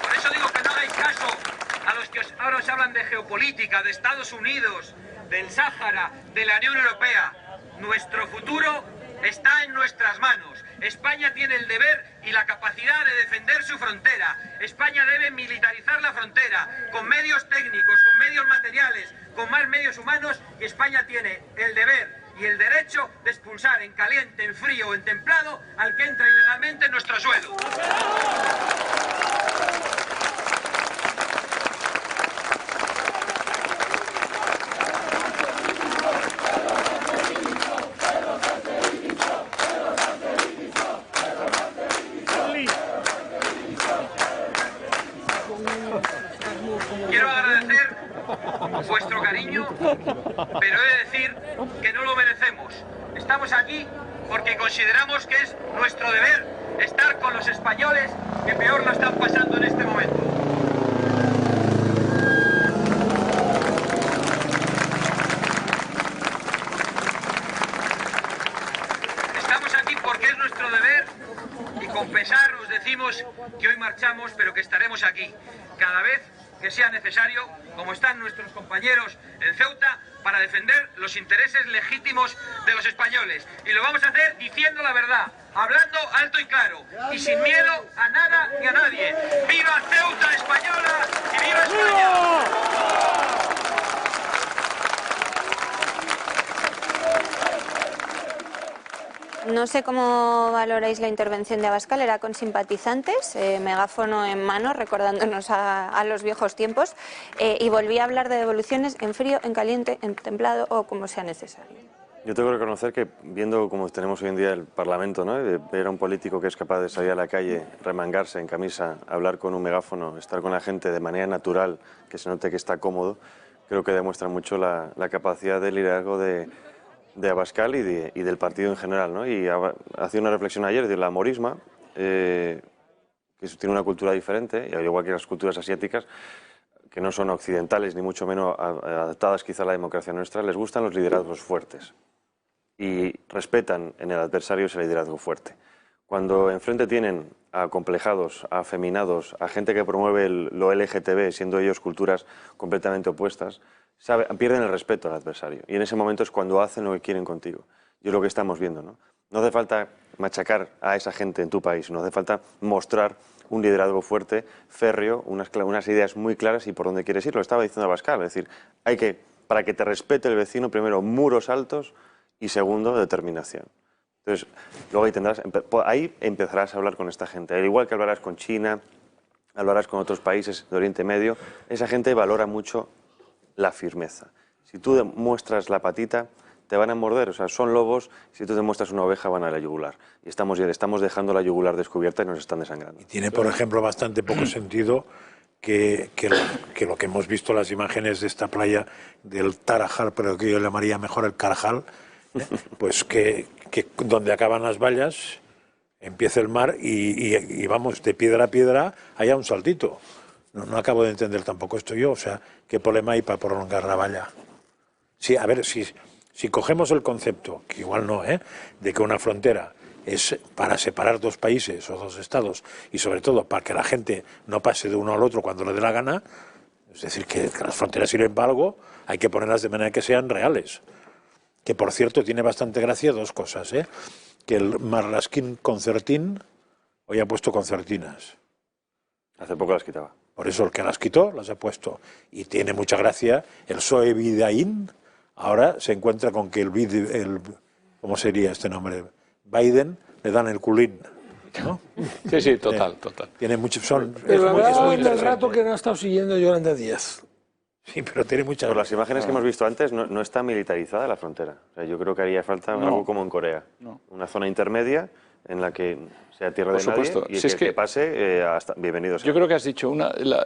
Por eso digo que no hagáis caso a los que ahora os hablan de geopolítica, de Estados Unidos, del Sáhara, de la Unión Europea. Nuestro futuro está en nuestras manos. España tiene el deber y la capacidad de defender su frontera. España debe militarizar la frontera con medios técnicos, con medios materiales, con más medios humanos, y España tiene el deber y el derecho de expulsar en caliente, en frío o en templado al que entra ilegalmente en nuestro suelo. Quiero agradecer vuestro cariño, pero he de decir que no lo merecemos. Estamos aquí porque consideramos que es nuestro deber estar con los españoles que peor lo están pasando en este momento. Estamos aquí porque es nuestro deber y con pesar os decimos que hoy marchamos, pero que estaremos aquí cada vez que sea necesario, como están nuestros compañeros en Ceuta, para defender los intereses legítimos de los españoles. Y lo vamos a hacer diciendo la verdad, hablando alto y claro, y sin miedo a nada ni a nadie. ¡Viva Ceuta española y viva España! No sé cómo valoráis la intervención de Abascal, era con simpatizantes, megáfono en mano, recordándonos a los viejos tiempos, y volví a hablar de devoluciones en frío, en caliente, en templado o como sea necesario. Yo tengo que reconocer que, viendo como tenemos hoy en día el Parlamento, ¿no?, de ver a un político que es capaz de salir a la calle, remangarse en camisa, hablar con un megáfono, estar con la gente de manera natural, que se note que está cómodo, creo que demuestra mucho la capacidad de liderazgo de Abascal y del partido en general, ¿no? Y hacía una reflexión ayer de la morisma, que tiene una cultura diferente, y al igual que las culturas asiáticas, que no son occidentales ni mucho menos adaptadas quizá a la democracia nuestra, les gustan los liderazgos fuertes y respetan en el adversario ese liderazgo fuerte. Cuando enfrente tienen a acomplejados, a afeminados, a gente que promueve lo LGTB, siendo ellos culturas completamente opuestas, pierden el respeto al adversario. Y en ese momento es cuando hacen lo que quieren contigo. Y es lo que estamos viendo, ¿no? No hace falta machacar a esa gente en tu país, no hace falta mostrar un liderazgo fuerte, férreo, unas ideas muy claras y por dónde quieres ir. Lo estaba diciendo Abascal, es decir, para que te respete el vecino, primero, muros altos y segundo, determinación. Entonces, luego ahí empezarás a hablar con esta gente. Al igual que hablarás con China, hablarás con otros países de Oriente Medio, esa gente valora mucho la firmeza. Si tú demuestras la patita, te van a morder, o sea, son lobos, si tú demuestras una oveja van a la yugular. Y estamos dejando la yugular descubierta y nos están desangrando. Y tiene, por ejemplo, bastante poco sentido que lo que hemos visto las imágenes de esta playa del Tarajal, pero que yo llamaría mejor el Carajal, pues que donde acaban las vallas empieza el mar y vamos, de piedra a piedra haya un saltito. No acabo de entender tampoco esto yo, o sea, ¿qué problema hay para prolongar la valla? Sí, a ver, si cogemos el concepto, que igual no, de que una frontera es para separar dos países o dos estados y sobre todo para que la gente no pase de uno al otro cuando le dé la gana, es decir, que las fronteras sirven para algo, hay que ponerlas de manera que sean reales. Que, por cierto, tiene bastante gracia dos cosas, que el Marlaskín Concertín hoy ha puesto concertinas. Hace poco las quitaba. Por eso el que las quitó, las ha puesto. Y tiene mucha gracia el PSOE Bidaín, ahora se encuentra con que ¿cómo sería este nombre? Biden, le dan el culín, ¿no? Sí, total. Tiene mucho... Pero la verdad es el rato que no ha estado siguiendo Yolanda Díaz. Sí, pero tiene muchas... Por las imágenes que hemos visto antes, no está militarizada la frontera. O sea, yo creo que haría falta algo como en Corea. Una zona intermedia en la que sea tierra de nadie y que pase, bienvenidos. Yo creo que has dicho,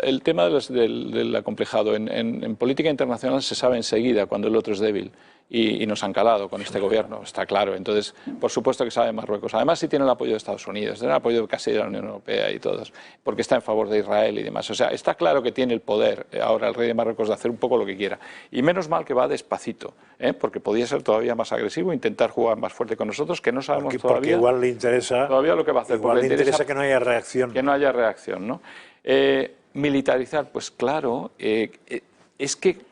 el tema del acomplejado en política internacional se sabe enseguida cuando el otro es débil. Y nos han calado con este gobierno, está claro. Entonces, por supuesto que sabe Marruecos. Además, sí tiene el apoyo de Estados Unidos, tiene el apoyo casi de la Unión Europea y todos, porque está en favor de Israel y demás. O sea, está claro que tiene el poder ahora el rey de Marruecos de hacer un poco lo que quiera. Y menos mal que va despacito, porque podía ser todavía más agresivo, intentar jugar más fuerte con nosotros, que no sabemos todavía. Porque igual le interesa... Todavía lo que va a hacer. Igual le interesa que no haya reacción. Que no haya reacción, ¿no? Militarizar, pues claro, es que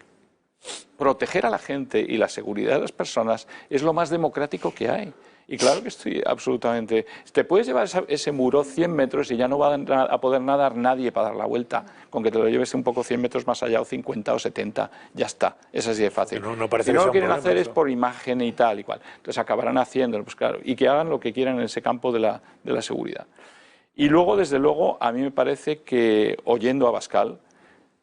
proteger a la gente y la seguridad de las personas es lo más democrático que hay. Y claro que estoy absolutamente... Te puedes llevar ese muro 100 metros y ya no va a poder nadar nadie para dar la vuelta. Con que te lo lleves un poco 100 metros más allá o 50 o 70, ya está. Es así de fácil. No parece si no que lo quieren problema, hacer es por imagen y tal y cual. Entonces acabarán haciéndolo, pues claro. Y que hagan lo que quieran en ese campo de la seguridad. Y luego, desde luego, a mí me parece que, oyendo a Abascal,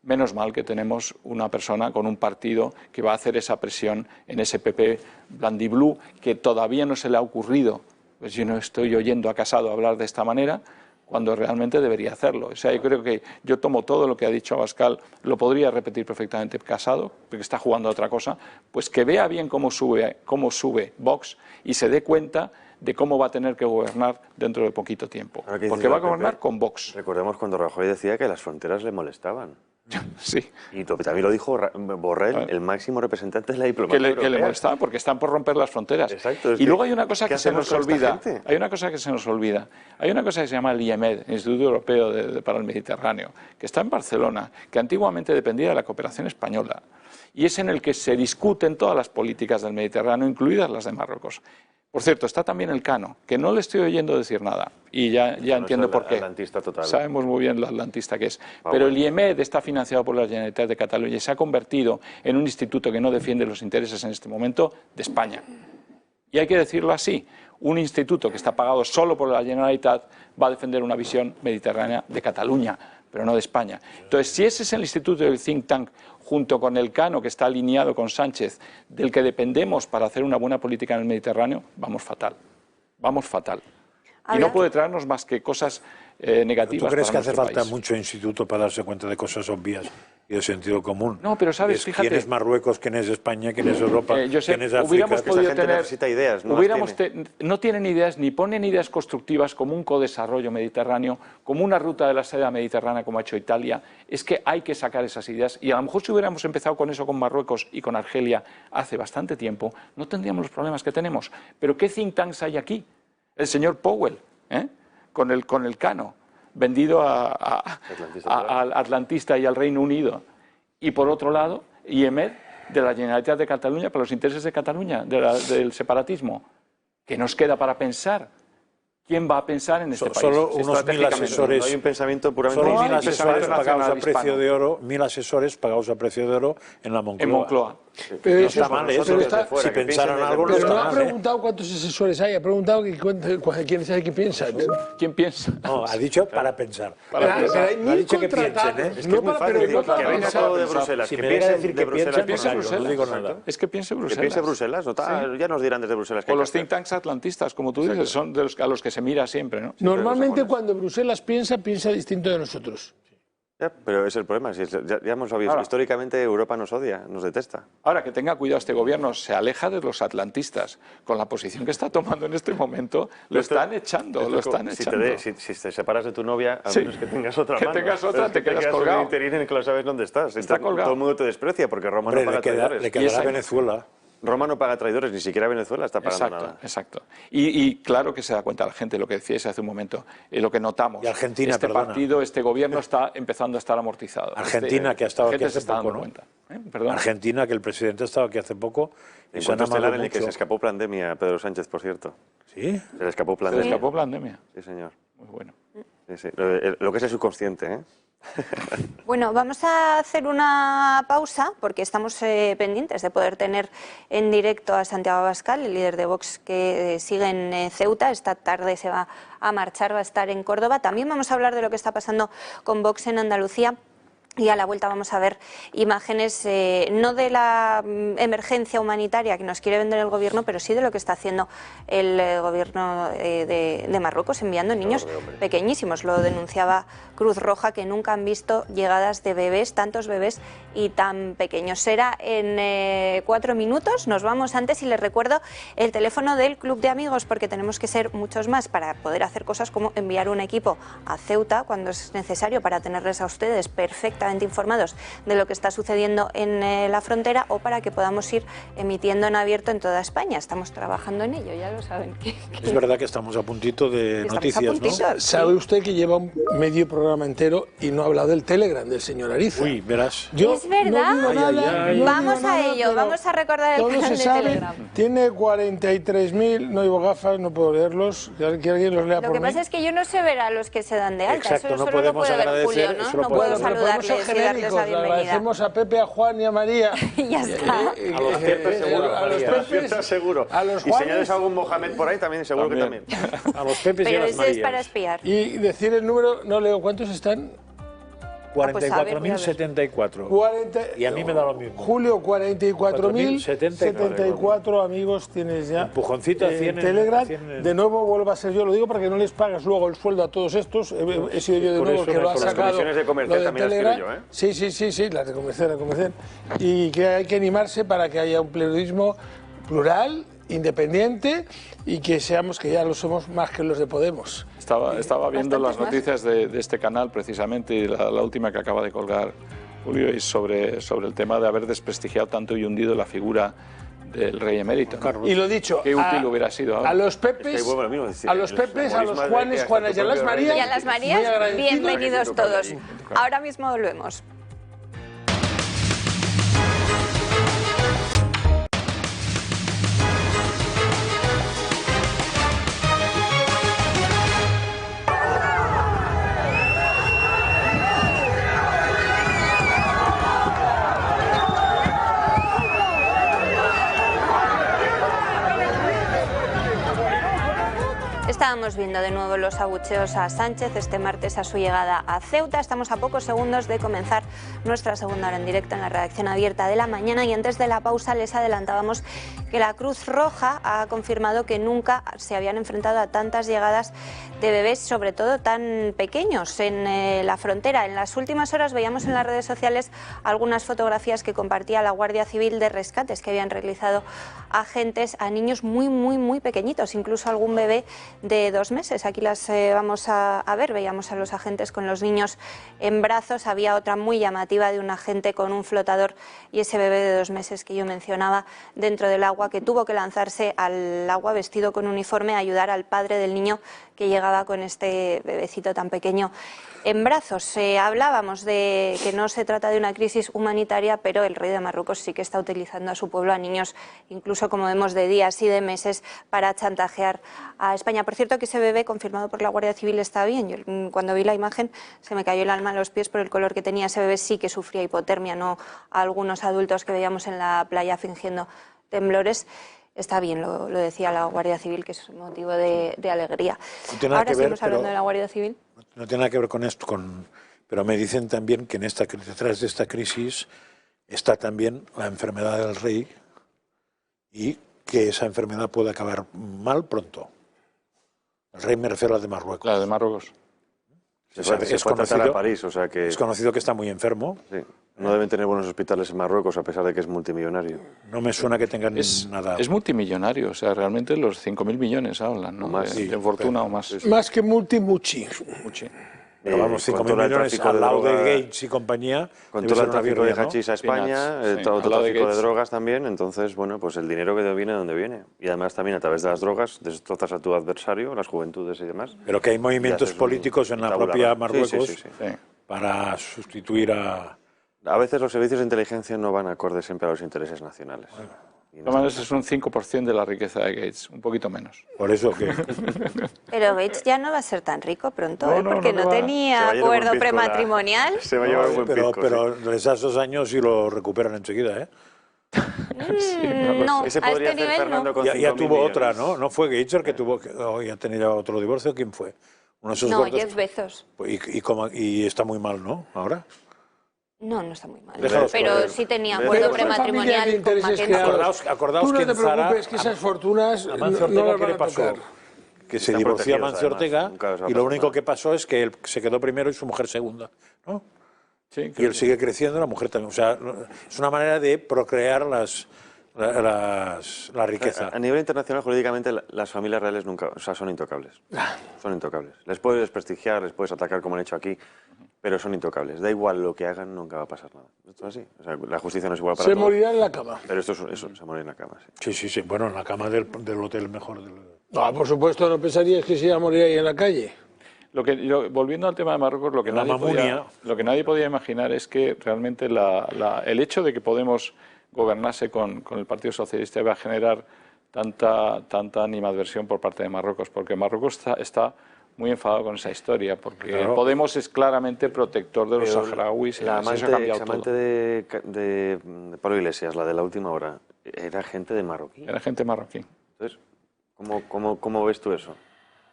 menos mal que tenemos una persona con un partido que va a hacer esa presión en ese PP blandiblú, que todavía no se le ha ocurrido, pues yo no estoy oyendo a Casado hablar de esta manera, cuando realmente debería hacerlo. O sea, yo creo que yo tomo todo lo que ha dicho Abascal, lo podría repetir perfectamente Casado, porque está jugando a otra cosa, pues que vea bien cómo sube Vox y se dé cuenta de cómo va a tener que gobernar dentro de poquito tiempo. Porque va a gobernar con Vox. Recordemos cuando Rajoy decía que las fronteras le molestaban. Sí. Y también lo dijo Borrell, el máximo representante de la diplomacia europea. Que le molestaban porque están por romper las fronteras. Exacto. Y luego hay una cosa que se nos olvida. Hay una cosa que se nos olvida. Hay una cosa que se llama el IEMED, Instituto Europeo para el Mediterráneo, que está en Barcelona, que antiguamente dependía de la cooperación española. Y es en el que se discuten todas las políticas del Mediterráneo, incluidas las de Marruecos. Por cierto, está también el Cano, que no le estoy oyendo decir nada, y ya entiendo por qué. Atlantista total. Sabemos muy bien lo atlantista que es. Pero el IEMED está financiado por la Generalitat de Cataluña y se ha convertido en un instituto que no defiende los intereses en este momento de España. Y hay que decirlo así, un instituto que está pagado solo por la Generalitat va a defender una visión mediterránea de Cataluña, pero no de España. Entonces, si ese es el instituto del think tank, junto con el Cano, que está alineado con Sánchez, del que dependemos para hacer una buena política en el Mediterráneo, vamos fatal. Vamos fatal. Y no puede traernos más que cosas negativas. ¿Tú crees que hace falta país. mucho instituto para darse cuenta de cosas obvias y de sentido común? No, pero sabes, fíjate. ¿Quién es Marruecos, quién es España, quién es Europa, quién es África? Hubiéramos podido tener, necesita ideas, no tienen ideas ni ponen ideas constructivas como un codesarrollo mediterráneo, como una ruta de la seda mediterránea como ha hecho Italia. Es que hay que sacar esas ideas y a lo mejor si hubiéramos empezado con eso con Marruecos y con Argelia hace bastante tiempo, no tendríamos los problemas que tenemos. Pero ¿qué think tanks hay aquí? El señor Powell, con el Cano, vendido al Atlantista y al Reino Unido. Y por otro lado, IEMED, de la Generalitat de Cataluña, para los intereses de Cataluña, del separatismo. ¿Qué nos queda para pensar? ¿Quién va a pensar en este país? Solo unos 1000 asesores. No hay un pensamiento puramente. Solo 1000 asesores pagados a precio de oro, 1000 asesores pagados a precio de oro en la Moncloa. En Moncloa. Pero no eso está mal, eso. Si pensaran algo, no pero está no ha mal. preguntado cuántos asesores hay, ha preguntado quién sabe qué piensa. ¿Quién piensa? No, ha dicho para pensar. Pero hay No ha 1000 dicho que piensen, contratados. Es que es muy fácil, no para que venga pensar. todo de Bruselas. Si Que me viene a piensen decir de que piensen, Bruselas. no digo nada. Es que piense Bruselas. Que piense Bruselas, ya nos dirán desde Bruselas. O los think tanks atlantistas, como tú dices, son de a los que se mira siempre, ¿no? Normalmente cuando Bruselas piensa distinto de nosotros. Ya, pero es el problema, ya hemos sabido, históricamente Europa nos odia, nos detesta. Ahora, que tenga cuidado este gobierno, se aleja de los atlantistas. Con la posición que está tomando en este momento, lo están echando, Si te separas de tu novia, a menos que tengas otra mano. Que tengas otra, te quedas colgado. Un interino en que no sabes dónde estás. Está colgado. Todo el mundo te desprecia porque Roma no paga traidores. Le quedará Venezuela. Roma no paga traidores, ni siquiera Venezuela está pagando nada. Exacto. Y claro que se da cuenta la gente, lo que decíais hace un momento, lo que notamos. Y Argentina, este partido, este gobierno está empezando a estar amortizado. Argentina, que ha estado aquí hace poco, ¿no? Perdón. Argentina, que el presidente ha estado aquí hace poco. En cuanto estelar en el que se escapó pandemia, Pedro Sánchez, por cierto. ¿Sí? Se le escapó pandemia. Se le escapó pandemia. Sí, señor. Muy bueno. Sí. Lo que es el subconsciente, ¿eh? Bueno, vamos a hacer una pausa porque estamos pendientes de poder tener en directo a Santiago Abascal, el líder de Vox que sigue en Ceuta. Esta tarde se va a marchar, va a estar en Córdoba. También vamos a hablar de lo que está pasando con Vox en Andalucía. Y a la vuelta vamos a ver imágenes no de la emergencia humanitaria que nos quiere vender el gobierno, pero sí de lo que está haciendo el gobierno de Marruecos, enviando niños pequeñísimos. Lo denunciaba Cruz Roja, que nunca han visto llegadas de bebés, tantos bebés y tan pequeños. Será en 4 minutos, nos vamos antes y les recuerdo el teléfono del Club de Amigos, porque tenemos que ser muchos más para poder hacer cosas como enviar un equipo a Ceuta cuando es necesario para tenerles a ustedes perfectamente informados de lo que está sucediendo en la frontera, o para que podamos ir emitiendo en abierto en toda España. Estamos trabajando en ello, ya lo saben. Es verdad que estamos a puntito de noticias, ¿no? ¿Sabe usted que lleva un medio programa entero y no ha hablado del Telegram del señor Ariza? Uy, verás. Es verdad. Vamos a ello, vamos a recordar el canal de Telegram. Tiene 43.000, no llevo gafas, no puedo leerlos, que alguien los lea por mí. Lo que pasa es que yo no sé ver a los que se dan de alta. Exacto, eso no solo podemos lo puede ver Julio, agradecer, ¿no? No puedo saludarles y darles la bienvenida. Agradecemos a Pepe, a Juan y a María. Ya está. A los Pepes seguro. A los Pepes seguro. A los y señores algún Mohamed por ahí también, seguro que también. A los Pepes y a Pero las ese Marías. es para espiar. Y decir el número, no leo, ¿cuántos están? 44.074. Y a mí me da lo mismo. Julio, 44.074 amigos tienes ya. Empujoncito a 100 en Telegram. 100 De nuevo vuelvo a ser yo, lo digo para que no les pagas luego el sueldo a todos estos. He sido yo de nuevo el que lo ha sacado. Las comisiones de comercial también las quiero yo, ¿eh? Sí, las de comercial, Y que hay que animarse para que haya un periodismo plural, independiente y que seamos, que ya lo somos más que los de Podemos. Estaba viendo las noticias de este canal precisamente, y la última que acaba de colgar Julio, es sobre el tema de haber desprestigiado tanto y hundido la figura del rey emérito, ¿no? Y lo dicho, qué útil hubiera sido ahora. A los Pepes, a los Juanes, Juanas y a las Marías. Y a las Marías, bienvenidos todos. Ahora mismo volvemos. Estábamos viendo de nuevo los abucheos a Sánchez este martes a su llegada a Ceuta. Estamos a pocos segundos de comenzar nuestra segunda hora en directo en la redacción abierta de la mañana, y antes de la pausa les adelantábamos que la Cruz Roja ha confirmado que nunca se habían enfrentado a tantas llegadas de bebés, sobre todo tan pequeños, en la frontera. En las últimas horas veíamos en las redes sociales algunas fotografías que compartía la Guardia Civil de rescates que habían realizado agentes a niños muy pequeñitos, incluso algún bebé de 2 meses. Aquí las vamos a ver. Veíamos a los agentes con los niños en brazos. Había otra muy llamativa de un agente con un flotador y ese bebé de 2 meses que yo mencionaba dentro del agua, que tuvo que lanzarse al agua vestido con uniforme a ayudar al padre del niño que llegaba con este bebecito tan pequeño en brazos. Hablábamos de que no se trata de una crisis humanitaria, pero el rey de Marruecos sí que está utilizando a su pueblo, a niños, incluso como vemos, de días y de meses, para chantajear a España. Por cierto, que ese bebé, confirmado por la Guardia Civil, está bien. Yo, cuando vi la imagen, se me cayó el alma a los pies por el color que tenía. Ese bebé sí que sufría hipotermia, no a algunos adultos que veíamos en la playa fingiendo temblores. Está bien, lo decía la Guardia Civil, que es motivo de alegría. Ahora seguimos hablando de la Guardia Civil. No tiene nada que ver con esto, pero me dicen también que detrás de esta crisis está también la enfermedad del rey, y que esa enfermedad puede acabar mal pronto. El rey me refiero a la de Marruecos. La de Marruecos. Se fue a tratar a París, o sea que... Es conocido que está muy enfermo. Sí. No deben tener buenos hospitales en Marruecos, a pesar de que es multimillonario. No me suena que tengan nada. Es multimillonario, o sea, realmente los 5.000 millones hablan, ¿no? Más, de fortuna o más. Más que muchi. Pero vamos, 5.000 millones al lado de Gates y compañía. Con todo el tráfico de hachís a España, todo el tráfico de drogas también. Entonces, bueno, pues el dinero que viene de donde viene. Y además también a través de las drogas destrozas a tu adversario, las juventudes y demás. Pero que hay movimientos políticos en la propia Marruecos para sustituir a... A veces los servicios de inteligencia no van acorde siempre a los intereses nacionales. De todas maneras, es un 5% de la riqueza de Gates, un poquito menos. Por eso que... Pero Gates ya no va a ser tan rico pronto, porque no tenía acuerdo prematrimonial. Se va a llevar un buen pisco, pero les das 2 años y lo recuperan enseguida, ¿eh? No, ¿Qué se a podría este hacer nivel Fernando no. con Ya 5.000 tuvo millones? otra, ¿no? No fue Gates el que tuvo... ya tenía otro divorcio. ¿Quién fue? Uno de esos No, gordos... Jeff Bezos. Y está muy mal, ¿no? Ahora. No, no está muy mal. Déjalos Pero correr. sí tenía Pero acuerdo son prematrimonial familias de con intereses Mackenzie. creados. Acordaos Tú no que te en Zara... preocupes, que esas fortunas A Mancio no Ortega, las ¿qué van le a pasó? tocar. Que se Están divorció a protegidos, Mancio además. Ortega, Nunca les va a y lo pasar único nada. que pasó es que él se quedó primero y su mujer segunda, ¿no? Sí, Y él sigue creciendo, la mujer también. O sea, es una manera de procrear la riqueza. A nivel internacional, jurídicamente, las familias reales nunca, o sea, son intocables. Son intocables. Les puedes desprestigiar, les puedes atacar como han hecho aquí, pero son intocables. Da igual lo que hagan, nunca va a pasar nada. Esto es así. O sea, la justicia no es igual para Se todos. morirá en la cama. Pero esto es eso, se morirá en la cama. Sí. Sí. Bueno, en la cama del hotel mejor. No, por supuesto, no pensarías que se iba a morir ahí en la calle. Volviendo al tema de Marruecos, lo que nadie podía imaginar es que realmente el hecho de que Podemos gobernase con el Partido Socialista iba a generar tanta animadversión por parte de Marruecos, porque Marruecos está muy enfadado con esa historia, porque Podemos es claramente protector de los saharauis. La eso ha cambiado amante todo. de Pablo Iglesias, la de la última hora, era gente de marroquí. Era gente marroquí. Entonces, ¿cómo ves tú eso?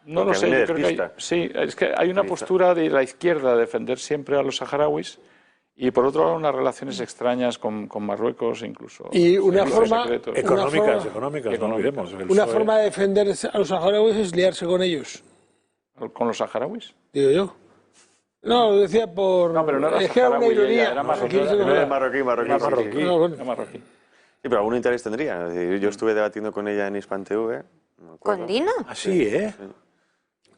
No lo sé, yo creo que hay, sí, es que hay una postura de la izquierda de defender siempre a los saharauis y por otro lado unas relaciones extrañas con Marruecos incluso. Y una forma económicas, no olvidemos. Una forma de defender a los saharauis es liarse con ellos. ¿Con los saharauis? Digo yo. No, lo decía por... No, pero no era es que era una ironía. Era marroquí. Sí, pero algún interés tendría. Yo estuve debatiendo con ella en Hispan TV. ¿Con Dina? Así, ¿eh?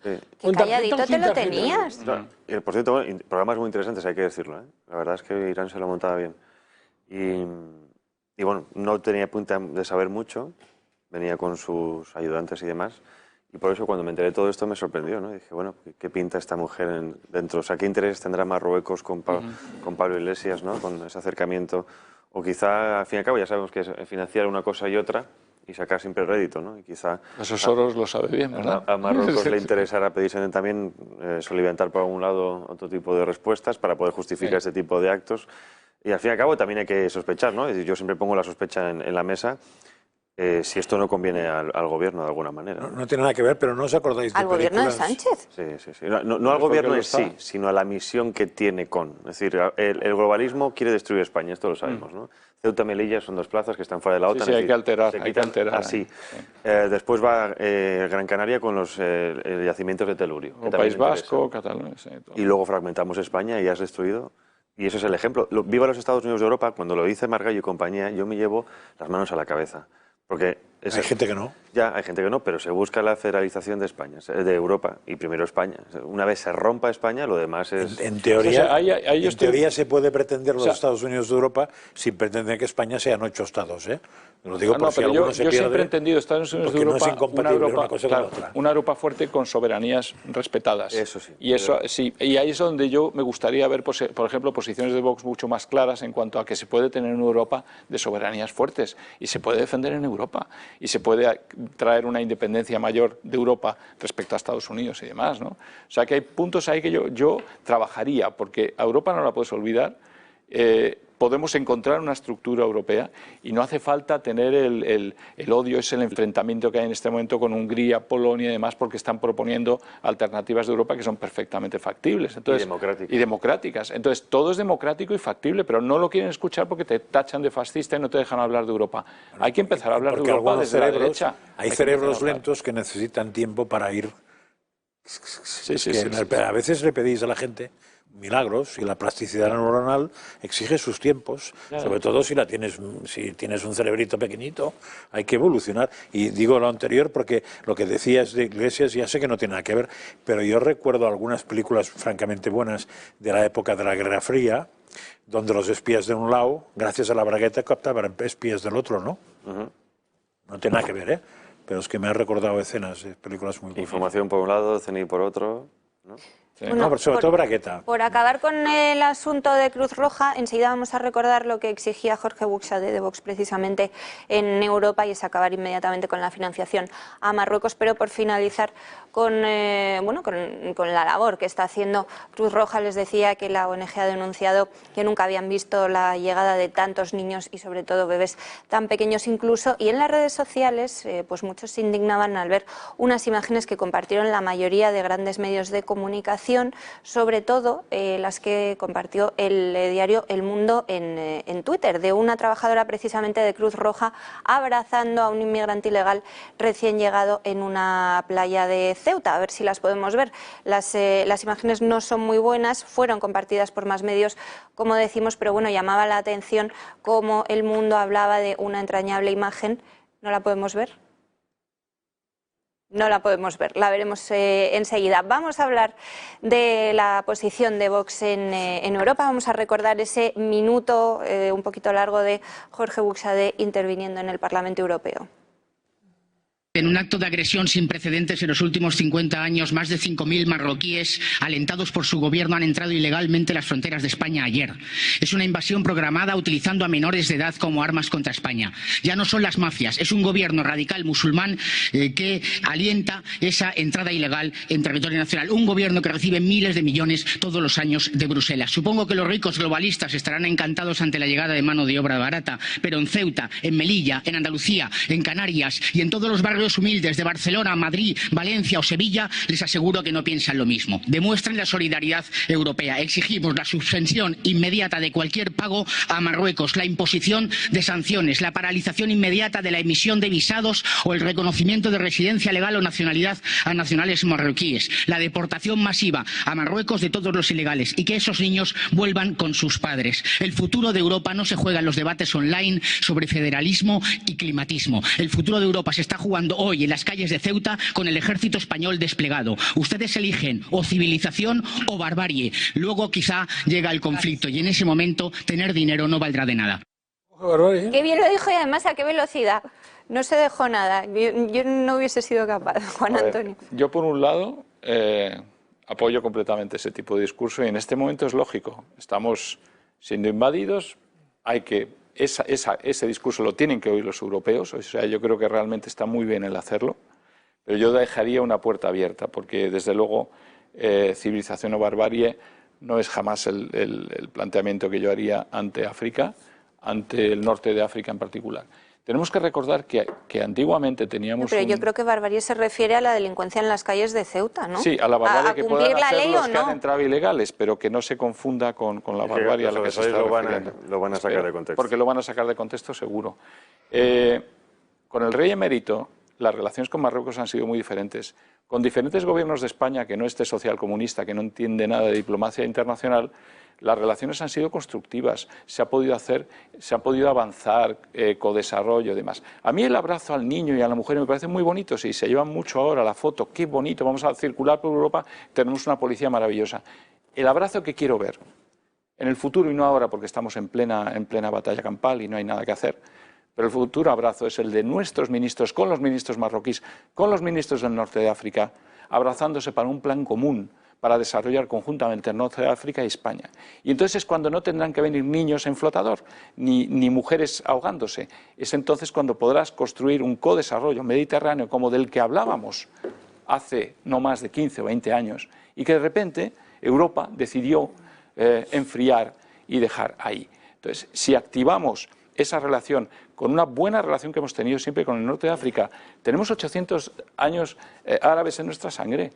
Sí. Qué calladito te lo tenías. Por cierto, programas muy interesantes, hay que decirlo, ¿eh? La verdad es que Irán se lo montaba bien. Y bueno, no tenía punta de saber mucho, venía con sus ayudantes y demás, y por eso cuando me enteré de todo esto me sorprendió, ¿no? Dije, bueno, ¿qué pinta esta mujer dentro? O sea, ¿qué interés tendrá Marruecos con Pablo Iglesias, ¿no? Con ese acercamiento? O quizá, al fin y al cabo, ya sabemos que es financiar una cosa y otra, y sacar siempre rédito, ¿no? Y quizá... Eso Soros lo sabe bien, ¿verdad? A Marruecos le interesará pedirse también soliviantar por algún lado otro tipo de respuestas para poder justificar este tipo de actos. Y al fin y al cabo también hay que sospechar, ¿no? Es decir, yo siempre pongo la sospecha en la mesa si esto no conviene al gobierno de alguna manera. No tiene nada que ver, pero no os acordáis de ¿Al gobierno de Sánchez? Sí. No al gobierno en sí, sino a la misión que tiene con. Es decir, el globalismo quiere destruir España, esto lo sabemos, ¿no? Ceuta y Melilla son dos plazas que están fuera de la OTAN. Sí, hay que alterar. Así. Después va Gran Canaria con los yacimientos de telurio. O País Vasco, Cataluña. Sí, y luego fragmentamos España y has destruido. Y eso es el ejemplo. Viva los Estados Unidos de Europa, cuando lo dice Margallo y compañía, yo me llevo las manos a la cabeza. Porque hay gente que no. Ya, hay gente que no, pero se busca la federalización de España, de Europa, y primero España. Una vez se rompa España, lo demás es... En teoría, teoría se puede pretender los Estados Unidos de Europa sin pretender que España sean 8 estados, ¿eh? Lo digo por si alguno se pierde. Yo siempre he entendido Estados Unidos de Europa, no es incompatible una cosa con la otra. Una Europa fuerte con soberanías respetadas. Eso sí. Y eso sí, y ahí es donde yo me gustaría ver, por ejemplo, posiciones de Vox mucho más claras en cuanto a que se puede tener una Europa de soberanías fuertes y se puede defender en Europa y se puede traer una independencia mayor de Europa respecto a Estados Unidos y demás, ¿no? O sea que hay puntos ahí que yo trabajaría, porque a Europa no la puedes olvidar. Podemos encontrar una estructura europea y no hace falta tener el odio, es el enfrentamiento que hay en este momento con Hungría, Polonia y demás, porque están proponiendo alternativas de Europa que son perfectamente factibles. Entonces, y democráticas. Entonces, todo es democrático y factible, pero no lo quieren escuchar porque te tachan de fascista y no te dejan hablar de Europa. Bueno, hay que empezar a hablar de Europa desde la derecha. Hay cerebros lentos que necesitan tiempo para ir... A veces le pedís a la gente milagros y la plasticidad neuronal exige sus tiempos, claro. Sobre todo si tienes un cerebrito pequeñito, hay que evolucionar. Y digo lo anterior porque lo que decías de Iglesias ya sé que no tiene nada que ver, pero yo recuerdo algunas películas francamente buenas de la época de la Guerra Fría, donde los espías de un lado, gracias a la bragueta, captaban espías del otro, ¿no? No tiene nada que ver, ¿eh? Pero es que me ha recordado escenas de películas muy buenas. Información por un lado, CNI por otro, ¿no? Sí. Bueno, no, sobre todo bragueta. Por acabar con el asunto de Cruz Roja, enseguida vamos a recordar lo que exigía Jorge Buxade de Vox precisamente en Europa, y es acabar inmediatamente con la financiación a Marruecos, pero por finalizar con la labor que está haciendo Cruz Roja. Les decía que la ONG ha denunciado que nunca habían visto la llegada de tantos niños y sobre todo bebés tan pequeños incluso, y en las redes sociales pues muchos se indignaban al ver unas imágenes que compartieron la mayoría de grandes medios de comunicación, sobre todo las que compartió el diario El Mundo en Twitter, de una trabajadora precisamente de Cruz Roja abrazando a un inmigrante ilegal recién llegado en una playa de Ceuta. A ver si las podemos ver. Las imágenes no son muy buenas, fueron compartidas por más medios, como decimos, pero bueno, llamaba la atención cómo El Mundo hablaba de una entrañable imagen. ¿No la podemos ver? No la podemos ver, la veremos enseguida. Vamos a hablar de la posición de Vox en Europa. Vamos a recordar ese minuto un poquito largo de Jorge Buxade interviniendo en el Parlamento Europeo. En un acto de agresión sin precedentes en los últimos 50 años, más de 5.000 marroquíes, alentados por su gobierno, han entrado ilegalmente en las fronteras de España ayer. Es una invasión programada utilizando a menores de edad como armas contra España. Ya no son las mafias, es un gobierno radical musulmán que alienta esa entrada ilegal en territorio nacional. Un gobierno que recibe miles de millones todos los años de Bruselas. Supongo que los ricos globalistas estarán encantados ante la llegada de mano de obra barata, pero en Ceuta, en Melilla, en Andalucía, en Canarias y en todos los barrios barrios humildes de Barcelona, Madrid, Valencia o Sevilla, les aseguro que no piensan lo mismo. Demuestren la solidaridad europea. Exigimos la suspensión inmediata de cualquier pago a Marruecos, la imposición de sanciones, la paralización inmediata de la emisión de visados o el reconocimiento de residencia legal o nacionalidad a nacionales marroquíes, la deportación masiva a Marruecos de todos los ilegales y que esos niños vuelvan con sus padres. El futuro de Europa no se juega en los debates online sobre federalismo y climatismo. El futuro de Europa se está jugando hoy en las calles de Ceuta con el ejército español desplegado. Ustedes eligen o civilización o barbarie. Luego quizá llega el conflicto y en ese momento tener dinero no valdrá de nada. Qué bien lo dijo y además a qué velocidad. No se dejó nada. Yo no hubiese sido capaz, Juan Antonio. Yo por un lado apoyo completamente ese tipo de discurso y en este momento es lógico. Estamos siendo invadidos, hay que ese discurso lo tienen que oír los europeos, o sea, yo creo que realmente está muy bien el hacerlo, pero yo dejaría una puerta abierta, porque desde luego civilización o barbarie no es jamás el planteamiento que yo haría ante África, ante el norte de África en particular. Tenemos que recordar que antiguamente teníamos... Pero yo creo que barbarie se refiere a la delincuencia en las calles de Ceuta, ¿no? Sí, a la barbarie que puedan hacer los que no. han entrado ilegales, pero que no se confunda con la barbarie a la que se está refiriendo. Lo van a sacar de contexto. Porque lo van a sacar de contexto seguro. Con el rey emérito, las relaciones con Marruecos han sido muy diferentes. Con diferentes gobiernos de España, que no esté socialcomunista, que no entiende nada de diplomacia internacional, las relaciones han sido constructivas, se ha podido avanzar, codesarrollo y demás. A mí el abrazo al niño y a la mujer me parece muy bonito, sí, se llevan mucho ahora la foto, qué bonito, vamos a circular por Europa, tenemos una policía maravillosa. El abrazo que quiero ver, en el futuro y no ahora porque estamos en plena batalla campal y no hay nada que hacer, pero el futuro abrazo es el de nuestros ministros, con los ministros marroquíes, con los ministros del norte de África, abrazándose para un plan común, para desarrollar conjuntamente el norte de África y España. Y entonces es cuando no tendrán que venir niños en flotador, ni mujeres ahogándose. Es entonces cuando podrás construir un codesarrollo mediterráneo como del que hablábamos hace no más de 15 o 20 años, y que de repente Europa decidió enfriar y dejar ahí. Entonces, si activamos esa relación con una buena relación que hemos tenido siempre con el norte de África, tenemos 800 años árabes en nuestra sangre.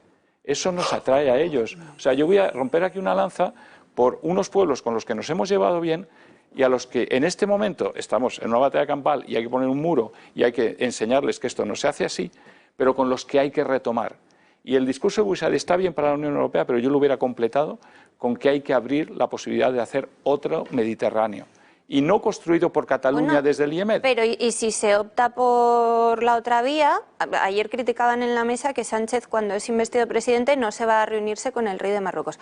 Eso nos atrae a ellos. O sea, yo voy a romper aquí una lanza por unos pueblos con los que nos hemos llevado bien y a los que en este momento estamos en una batalla campal y hay que poner un muro y hay que enseñarles que esto no se hace así, pero con los que hay que retomar. Y el discurso de Buixade está bien para la Unión Europea, pero yo lo hubiera completado con que hay que abrir la posibilidad de hacer otro Mediterráneo. Y no construido por Cataluña desde el IEMED. Pero ¿y si se opta por la otra vía? Ayer criticaban en la mesa que Sánchez, cuando es investido presidente, no se va a reunirse con el rey de Marruecos.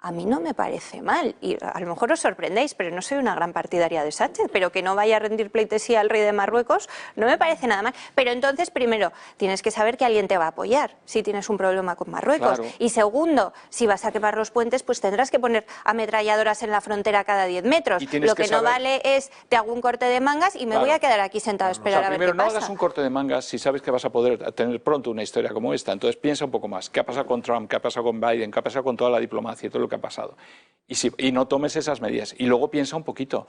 A mí no me parece mal, y a lo mejor os sorprendéis, pero no soy una gran partidaria de Sánchez, pero que no vaya a rendir pleitesía al rey de Marruecos no me parece nada mal. Pero entonces, primero, tienes que saber que alguien te va a apoyar si tienes un problema con Marruecos. Claro. Y segundo, si vas a quemar los puentes, pues tendrás que poner ametralladoras en la frontera cada 10 metros. Lo que no vale es, te hago un corte de mangas y me voy a quedar aquí sentado a esperar a ver qué pasa. Primero, no hagas un corte de mangas si sabes que vas a poder tener pronto una historia como esta. Entonces piensa un poco más. ¿Qué ha pasado con Trump? ¿Qué ha pasado con Biden? ¿Qué ha pasado con toda la diplomacia y todo lo que ha pasado? Y no tomes esas medidas. Y luego piensa un poquito.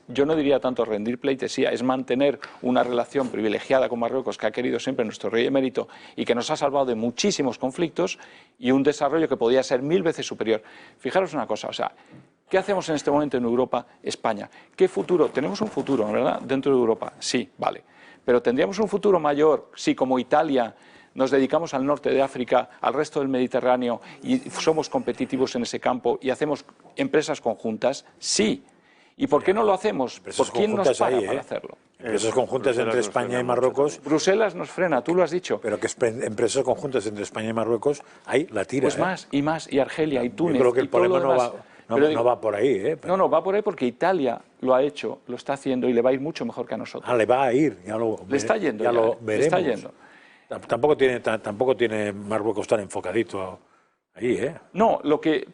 Yo no diría tanto rendir pleitesía, es mantener una relación privilegiada con Marruecos que ha querido siempre nuestro rey emérito y que nos ha salvado de muchísimos conflictos y un desarrollo que podía ser 1000 veces superior. Fijaros una cosa, o sea, ¿qué hacemos en este momento en Europa, España? ¿Qué futuro? Tenemos un futuro, ¿verdad? Dentro de Europa, sí, vale. Pero tendríamos un futuro mayor si como Italia nos dedicamos al norte de África, al resto del Mediterráneo y somos competitivos en ese campo y hacemos empresas conjuntas, sí. ¿Y por qué no lo hacemos? ¿Por quién nos paga para hacerlo? Empresas conjuntas entre España y Marruecos. Bruselas nos frena, tú lo has dicho. Pero que empresas conjuntas entre España y Marruecos, ahí la tira. Pues más, y Argelia, y Túnez. Yo creo que el problema no va por ahí. Pero... No, va por ahí porque Italia lo ha hecho, lo está haciendo y le va a ir mucho mejor que a nosotros. Le va a ir, le está yendo, ya lo veremos. Le está yendo. Tampoco tiene Marruecos tan enfocadito ahí, ¿eh? No,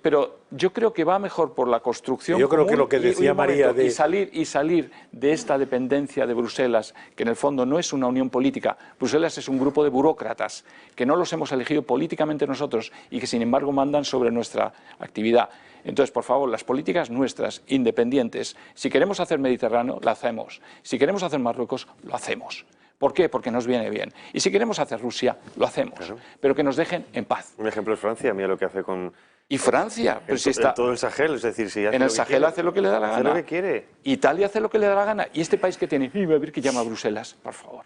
pero yo creo que va mejor por la construcción. Yo creo que lo que decía María y salir de esta dependencia de Bruselas, que en el fondo no es una unión política. Bruselas es un grupo de burócratas que no los hemos elegido políticamente nosotros y que sin embargo mandan sobre nuestra actividad. Entonces, por favor, las políticas nuestras, independientes, si queremos hacer Mediterráneo, lo hacemos. Si queremos hacer Marruecos, lo hacemos. ¿Por qué? Porque nos viene bien. Y si queremos hacer Rusia, lo hacemos. Claro. Pero que nos dejen en paz. Un ejemplo es Francia, mira lo que hace con... Y Francia, pues si está... todo el Sahel, es decir, si hace en el Sahel hace lo que le da la gana. Hace lo que quiere. Italia hace lo que le da la gana. Y este país que tiene, a ver qué llama Bruselas, por favor.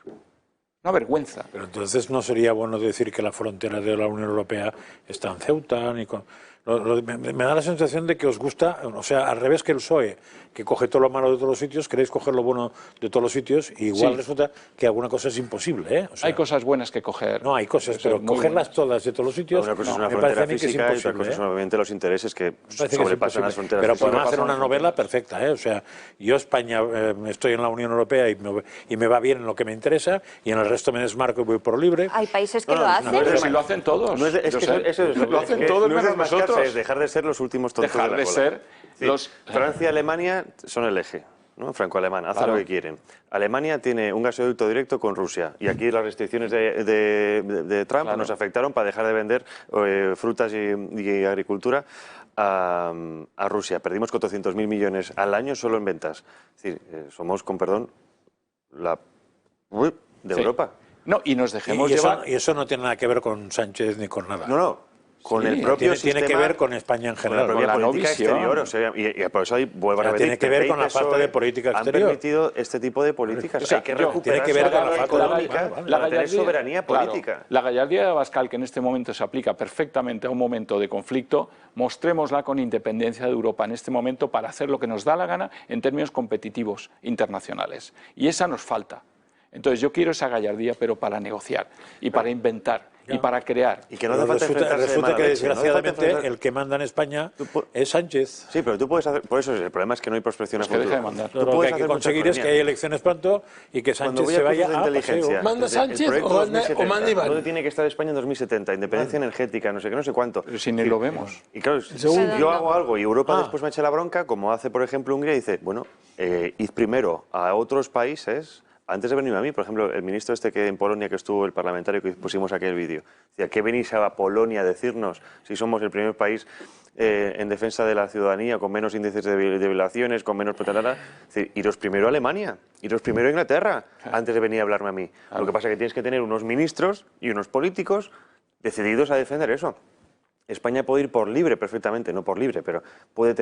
Una vergüenza. Pero entonces no sería bueno decir que la frontera de la Unión Europea está en Ceuta, ni con... Me da la sensación de que os gusta, o sea, al revés que el PSOE, que coge todo lo malo de todos los sitios, queréis coger lo bueno de todos los sitios, y igual resulta que alguna cosa es imposible, ¿eh? O sea, hay cosas buenas que coger. No, hay cosas, pero cogerlas todas de todos los sitios, una cosa es una frontera física y otra cosa son obviamente los intereses que sobrepasan las fronteras. Pero podemos hacer una novela perfecta, ¿eh? O sea, yo España estoy en la Unión Europea y me va bien en lo que me interesa, y en el resto me desmarco y voy por libre. Hay países que lo hacen. Pero si lo hacen todos. Lo hacen todos menos nosotros. Es dejar de ser los últimos tontos de la cola. Dejar de ser los... Francia y Alemania son el eje, ¿no? Franco-alemán, hacen lo que quieren. Alemania tiene un gasoducto directo con Rusia y aquí las restricciones de Trump nos afectaron para dejar de vender frutas y agricultura a Rusia. Perdimos 400.000 millones al año solo en ventas. Es decir, somos, con perdón, la de Europa. No, y nos dejemos llevar... Y eso no tiene nada que ver con Sánchez ni con nada. No. Con el propio tiene que ver con España en general. Con la política exterior. O sea, y por eso ahí vuelvo a repetir. Tiene que ver con la falta de política exterior. Han permitido este tipo de políticas. O sea, hay que recuperar tiene que ver con la falta económica para tener soberanía política. La gallardía de Abascal, que en este momento se aplica perfectamente a un momento de conflicto, mostrémosla con independencia de Europa en este momento para hacer lo que nos da la gana en términos competitivos internacionales. Y esa nos falta. Entonces yo quiero esa gallardía, pero para negociar y para inventar y para crear. Y que no resulta que desgraciadamente el que manda en España es Sánchez. Sí, pero tú puedes hacer... Por eso el problema es que no hay prospección a futuro. Deja de mandar. Lo que hay que conseguir es que haya elecciones pronto y que Sánchez se vaya a inteligencia. ¿Manda Sánchez o manda Iván? ¿Dónde tiene que estar España en 2070? Independencia energética, no sé qué, no sé cuánto. Pero si ni lo vemos. Y claro, yo hago algo y Europa después me echa la bronca, como hace, por ejemplo, Hungría, y dice, bueno, id primero a otros países... Antes de venirme a mí, por ejemplo, el ministro que en Polonia, que estuvo el parlamentario que pusimos aquel vídeo, decía, ¿qué venís a Polonia a decirnos si somos el primer país en defensa de la ciudadanía, con menos índices de violaciones, con menos... Es decir, iros primero a Alemania, iros primero a Inglaterra, antes de venir a hablarme a mí. Lo que pasa es que tienes que tener unos ministros y unos políticos decididos a defender eso. España puede ir por libre perfectamente, no por libre, pero puede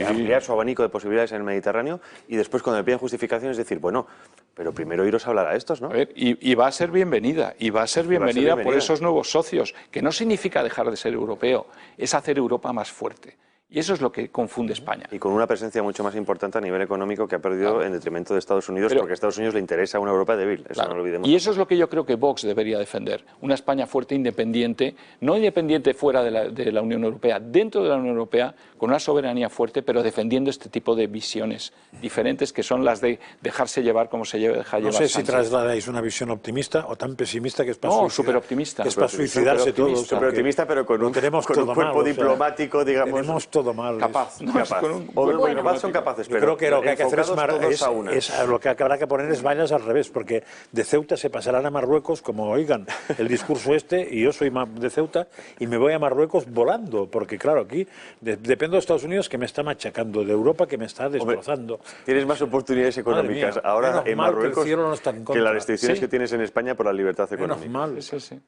ampliar su abanico de posibilidades en el Mediterráneo y después cuando me piden justificaciones decir, bueno, pero primero iros a hablar a estos, ¿no? A ver, y va a ser bienvenida, por esos nuevos socios, que no significa dejar de ser europeo, es hacer Europa más fuerte. Y eso es lo que confunde España. Y con una presencia mucho más importante a nivel económico que ha perdido en detrimento de Estados Unidos, porque a Estados Unidos le interesa una Europa débil, eso no lo olvidemos. Y eso es lo que yo creo que Vox debería defender, una España fuerte, independiente, no independiente fuera de la Unión Europea, dentro de la Unión Europea, con una soberanía fuerte, pero defendiendo este tipo de visiones diferentes, que son las de dejarse llevar como se deja llevar. No sé si trasladáis una visión optimista o tan pesimista que es para súper optimista. Que es para suicidarse todos. Súper optimista, pero con un cuerpo diplomático, digamos... todo mal. Capaz. Son capaces, pero creo que lo que hay que hacer lo que habrá que poner es vainas al revés, porque de Ceuta se pasarán a Marruecos, como oigan el discurso y yo soy de Ceuta, y me voy a Marruecos volando, porque claro, aquí dependo de Estados Unidos, que me está machacando, de Europa, que me está destrozando. Tienes más oportunidades económicas ahora en Marruecos que las restricciones que tienes en España por la libertad económica. Sí.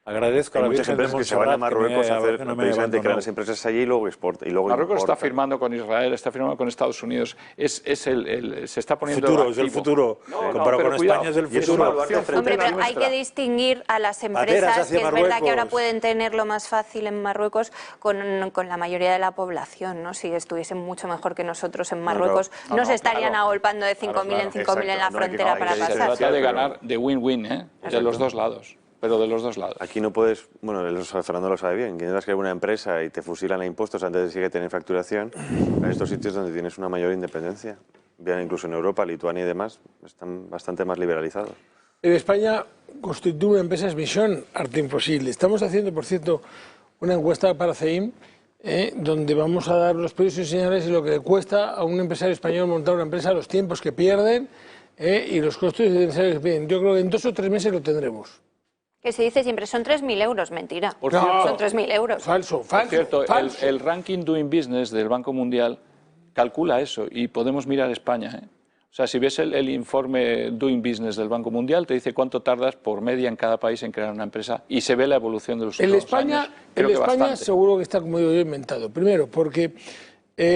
Agradezco a la muchas empresas que se van a Marruecos a hacer precisamente crear las empresas allí y luego exportan. Marruecos está firmando con Israel, está firmando con Estados Unidos. Se está poniendo futuro, es el futuro. Comparado con España es el futuro. Hombre, pero hay que distinguir a las empresas, que es verdad que ahora pueden tenerlo más fácil en Marruecos con la mayoría de la población, ¿no? Si estuviesen mucho mejor que nosotros en Marruecos, no se estarían agolpando de 5.000 en 5.000 en la frontera para pasar. Se trata de ganar de win-win, de los dos lados. Pero de los dos lados. Aquí no puedes, bueno, Fernando lo sabe bien, que tendrás que ir a una empresa y te fusilan a impuestos antes de siquiera tener facturación. En estos sitios donde tienes una mayor independencia, incluso en Europa, Lituania y demás, están bastante más liberalizados. En España constituye una empresa es misión arte imposible. Estamos haciendo, por cierto, una encuesta para CEIM, donde vamos a dar los precios y señales de lo que le cuesta a un empresario español montar una empresa, los tiempos que pierden y los costos innecesarios que piden. Yo creo que en 2 o 3 meses lo tendremos. Que se dice siempre, son 3.000 euros, mentira. Por cierto, son 3.000 euros. Falso. Por cierto, el ranking Doing Business del Banco Mundial calcula eso y podemos mirar España. O O sea, si ves el informe Doing Business del Banco Mundial, te dice cuánto tardas por media en cada país en crear una empresa y se ve la evolución de los últimos años. En España seguro que está, como digo yo, inventado. Primero, porque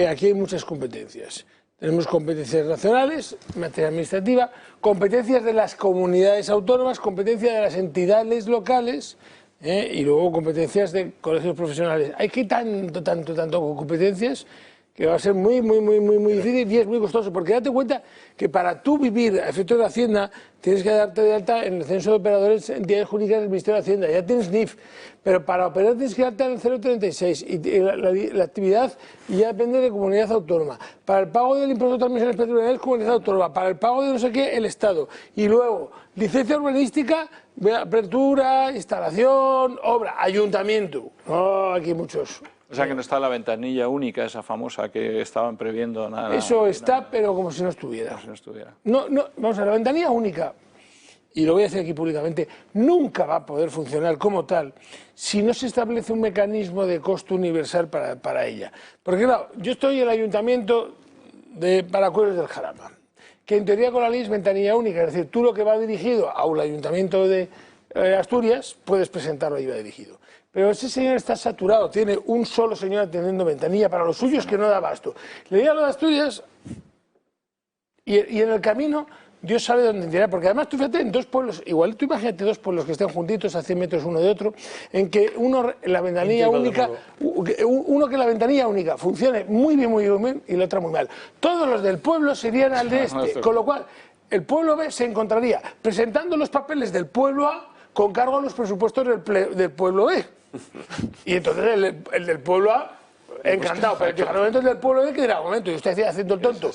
aquí hay muchas competencias. Tenemos competencias nacionales, materia administrativa, competencias de las comunidades autónomas, competencias de las entidades locales y luego competencias de colegios profesionales. Hay que tanto competencias que va a ser muy difícil y es muy costoso, porque date cuenta que para tú vivir a efectos de Hacienda tienes que darte de alta en el censo de operadores entidades jurídicas del Ministerio de Hacienda, ya tienes NIF, pero para operar tienes que darte en el 036 y la actividad ya depende de comunidad autónoma. Para el pago del impuesto de transmisiones patrimoniales, comunidad autónoma, para el pago de no sé qué, el Estado. Y luego, licencia urbanística, apertura, instalación, obra, ayuntamiento. No, aquí hay muchos. O sea, que no está la ventanilla única, esa famosa que estaban previendo. Nada. Eso está, pero como si no estuviera. Como si no estuviera. No, vamos a ver, la ventanilla única, y lo voy a decir aquí públicamente, nunca va a poder funcionar como tal si no se establece un mecanismo de costo universal para ella. Porque claro, yo estoy en el ayuntamiento de Paracuelos del Jarama, que en teoría con la ley es ventanilla única, es decir, tú lo que va dirigido a un ayuntamiento de Asturias, puedes presentarlo y va dirigido. Pero ese señor está saturado, tiene un solo señor atendiendo ventanilla para los suyos que no da abasto. Le di a lo de Asturias y en el camino Dios sabe dónde tirar, porque además tú fíjate en dos pueblos, igual tú imagínate dos pueblos que estén juntitos a 100 metros uno de otro, en que la ventanilla única funcione muy bien y la otra muy mal. Todos los del pueblo se irían al de este, con lo cual el pueblo B se encontraría presentando los papeles del pueblo A con cargo a los presupuestos del pueblo B. Y entonces el del pueblo A, encantado, pero el momento del pueblo B que dirá, un momento, yo estoy haciendo el tonto,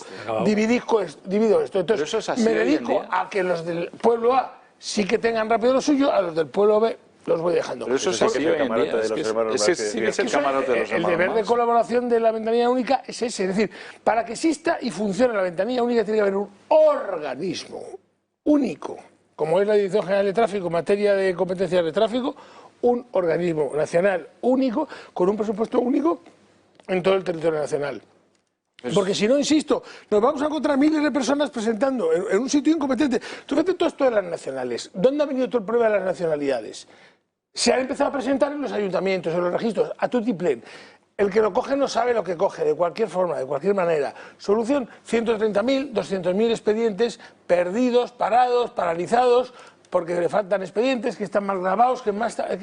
divido esto. Entonces me dedico a que los del pueblo A sí que tengan rápido lo suyo, a los del pueblo B los voy dejando. Pero eso es así hoy en día, el deber de colaboración de la ventanilla única es ese, es decir, para que exista y funcione la ventanilla única tiene que haber un organismo único, como es la Dirección General de Tráfico en materia de competencias de tráfico, un organismo nacional único, con un presupuesto único en todo el territorio nacional. Porque si no, insisto, nos vamos a encontrar miles de personas presentando en un sitio incompetente. Tú fíjate todo esto de las nacionales. ¿Dónde ha venido todo el problema de las nacionalidades? Se han empezado a presentar en los ayuntamientos, en los registros, a tutiplén. El que lo coge no sabe lo que coge, de cualquier forma, de cualquier manera. Solución, 130.000, 200.000 expedientes perdidos, parados, paralizados, porque le faltan expedientes, que están mal grabados, que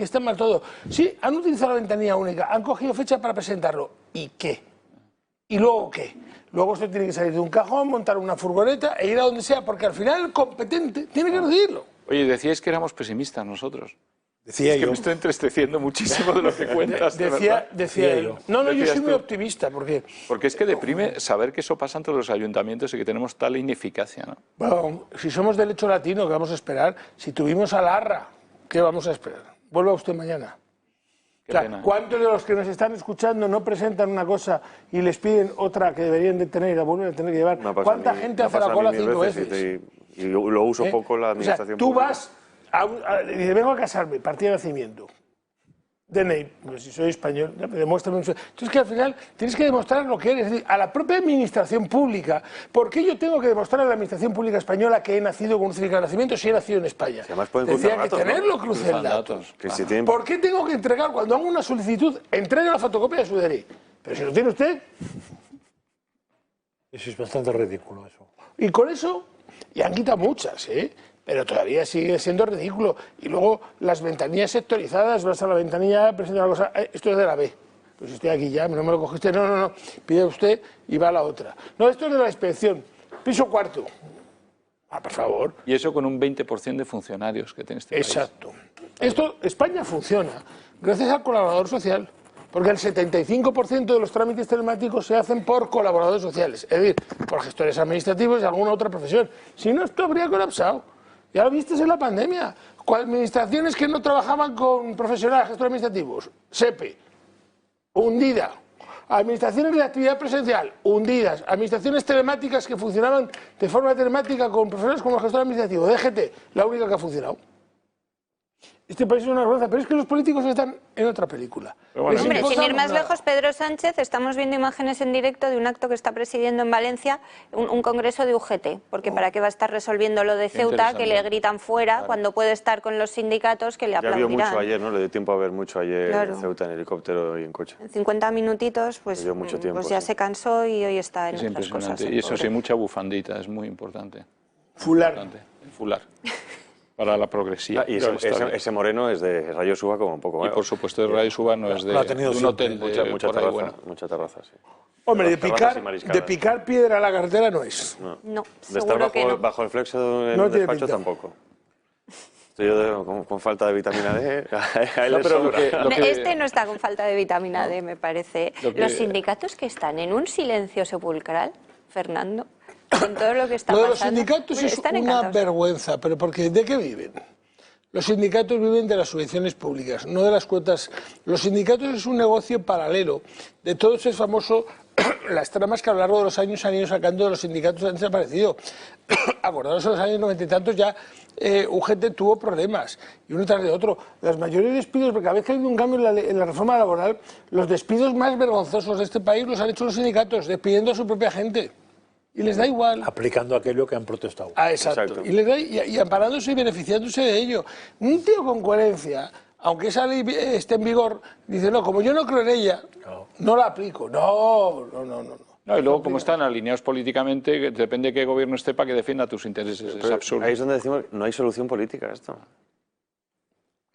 están mal todo. Sí, han utilizado la ventanilla única, han cogido fecha para presentarlo. ¿Y qué? ¿Y luego qué? Luego usted tiene que salir de un cajón, montar una furgoneta e ir a donde sea, porque al final el competente tiene que decidirlo. Oye, decíais que éramos pesimistas nosotros. Decía es que me estoy entristeciendo muchísimo de lo que cuentas. Decía yo. No, yo soy muy optimista. Porque es que deprime saber que eso pasa entre los ayuntamientos y que tenemos tal ineficacia, ¿no? Bueno, si somos del hecho latino, ¿qué vamos a esperar? Si tuvimos a Larra, ¿qué vamos a esperar? Vuelva usted mañana. ¿Cuántos de los que nos están escuchando no presentan una cosa y les piden otra que deberían de tener y la vuelven a tener que llevar? ¿Cuánta gente hace la cola 5 veces? Y lo uso poco la administración pública. Tú vas dice, vengo a casarme, partida de nacimiento. DNI, pues si soy español, demuéstrame un... Entonces que al final tienes que demostrar lo que eres, es decir, a la propia administración pública. ¿Por qué yo tengo que demostrar a la administración pública española que he nacido con un certificado de nacimiento si he nacido en España? Si además pueden decía datos, que tenerlo, crucen datos. Si tienen... ¿Por qué tengo que entregar, cuando hago una solicitud, entregue la fotocopia de su DNI? Pero si lo tiene usted... Eso es bastante ridículo, eso. Y con eso, y han quitado muchas, pero todavía sigue siendo ridículo. Y luego las ventanillas sectorizadas, vas a la ventanilla, presenta una cosa, esto es de la B. Pues estoy aquí ya, no me lo cogiste, no, pide usted y va a la otra. No, esto es de la inspección, piso cuarto. Por favor. Y eso con un 20% de funcionarios que tiene este país. Exacto. España funciona gracias al colaborador social. Porque el 75% de los trámites telemáticos se hacen por colaboradores sociales, es decir, por gestores administrativos y alguna otra profesión. Si no, esto habría colapsado. Ya lo viste en la pandemia. Administraciones que no trabajaban con profesionales, gestores administrativos, SEPE, hundida. Administraciones de actividad presencial, hundidas. Administraciones telemáticas que funcionaban de forma telemática con profesionales como gestor administrativo, DGT, la única que ha funcionado. Este país es una vergüenza, pero es que los políticos están en otra película. Hombre, sin ir más lejos, Pedro Sánchez, estamos viendo imágenes en directo de un acto que está presidiendo en Valencia, un congreso de UGT, porque ¿para qué va a estar resolviendo lo de Ceuta, que le gritan fuera, cuando puede estar con los sindicatos que le aplaudirán? Ya vio mucho ayer, ¿no? Le dio tiempo a ver mucho ayer en Ceuta, en helicóptero y en coche. En 50 minutitos, pues ya se cansó y hoy está en es otras cosas. Y eso sí, mucha bufandita, es muy importante. Fular. Fular. Para la progresía. Y ese moreno es de Rayo Suba como un poco. Y por supuesto de Rayo Suba no es de un hotel mucha terraza, sí. Hombre, de picar piedra a la carretera no es. No, de estar bajo el flexo en el despacho tampoco. Estoy yo con falta de vitamina D. Este no está con falta de vitamina D, me parece. Los sindicatos que están en un silencio sepulcral, Fernando, con todo lo que está pasando. Lo de los sindicatos es una vergüenza, pero porque ¿de qué viven? Los sindicatos viven de las subvenciones públicas, no de las cuotas. Los sindicatos es un negocio paralelo. De todo ese famoso, las tramas que a lo largo de los años han ido sacando de los sindicatos han desaparecido. Acordaros, en los años 90 y tantos ya UGT tuvo problemas, y uno tras de otro. Los mayores despidos, porque cada vez que ha habido un cambio en la reforma laboral, los despidos más vergonzosos de este país los han hecho los sindicatos, despidiendo a su propia gente. Y les da igual. Aplicando aquello que han protestado. Exacto. Y, y amparándose y beneficiándose de ello. Un tío con coherencia, aunque esa ley esté en vigor, dice, no, como yo no creo en ella, no la aplico. No. Y luego, como están alineados políticamente, depende de qué gobierno esté para que defienda tus intereses. Es absurdo. Ahí es donde decimos, no hay solución política a esto.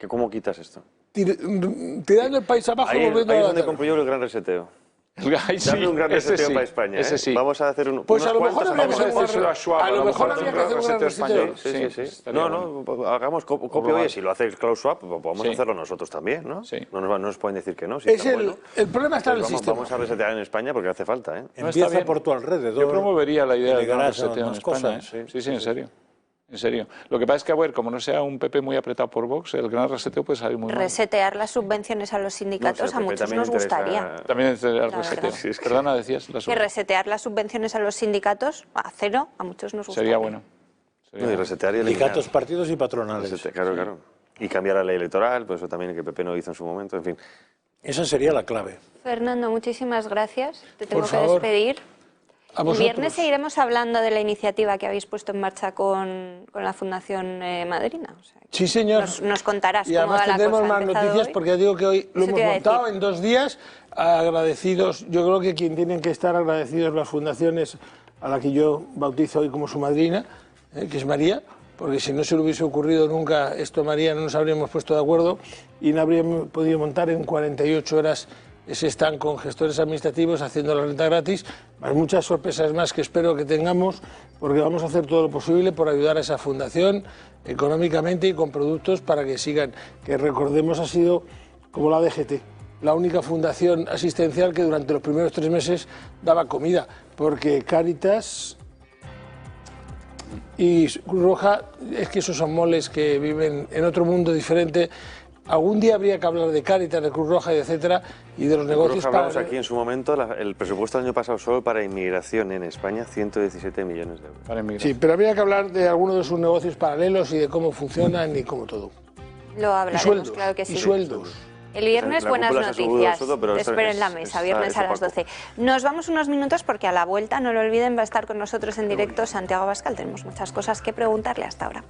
¿Cómo quitas esto? Tirando el país abajo, volviendo ahí es donde compro yo el gran reseteo. Dame un gran reseteo para España. Ese sí. Vamos a hacer pues a lo mejor habría que hacer un gran reseteo. Sí. No, hagamos copia. Oye, si lo hace Klaus Schwab, pues vamos a hacerlo nosotros también, ¿no? Sí. No nos pueden decir que no. Si el problema está en el sistema. Vamos a resetear en España porque hace falta, ¿eh? Empieza por tu alrededor. Yo promovería la idea de gran reseteo en España. Sí, en serio. En serio. Lo que pasa es que, a ver, como no sea un PP muy apretado por Vox, el gran reseteo puede salir muy mal. Resetear las subvenciones a los sindicatos a muchos nos gustaría. También el reseteo. Perdona, decías. Que resetear las subvenciones a los sindicatos a cero a muchos nos gustaría. Sería bueno. Y resetear y sindicatos, partidos y patronales. Claro. Y cambiar la ley electoral, pues eso también que el PP no hizo en su momento, en fin. Esa sería la clave. Fernando, muchísimas gracias. Te tengo que despedir. El viernes seguiremos hablando de la iniciativa que habéis puesto en marcha con la Fundación Madrina. O sea, sí, señor. Nos contarás cómo va la cosa. Y además tendremos más noticias porque ya digo que hoy lo hemos montado en 2 días. Agradecidos, yo creo que quien tienen que estar agradecidos las fundaciones a la que yo bautizo hoy como su madrina, que es María, porque si no se le hubiese ocurrido nunca esto, María, no nos habríamos puesto de acuerdo y no habríamos podido montar en 48 horas ese stand con gestores administrativos haciendo la renta gratis, más muchas sorpresas más que espero que tengamos, porque vamos a hacer todo lo posible por ayudar a esa fundación económicamente y con productos para que sigan, que recordemos ha sido como la DGT, la única fundación asistencial que durante los primeros 3 meses daba comida, porque Cáritas y Cruz Roja, es que esos son moles que viven en otro mundo diferente. Algún día habría que hablar de Cáritas, de Cruz Roja, etcétera, y de los negocios. Hablamos aquí en su momento, el presupuesto del año pasado solo para inmigración en España, 117 millones de euros. Sí, pero habría que hablar de algunos de sus negocios paralelos y de cómo funcionan y cómo todo. Lo hablaremos, claro que sí. Y sueldos. El viernes buenas noticias. Te espero en la mesa, viernes a las 12. Nos vamos unos minutos porque a la vuelta, no lo olviden, va a estar con nosotros en directo Santiago Abascal. Tenemos muchas cosas que preguntarle hasta ahora.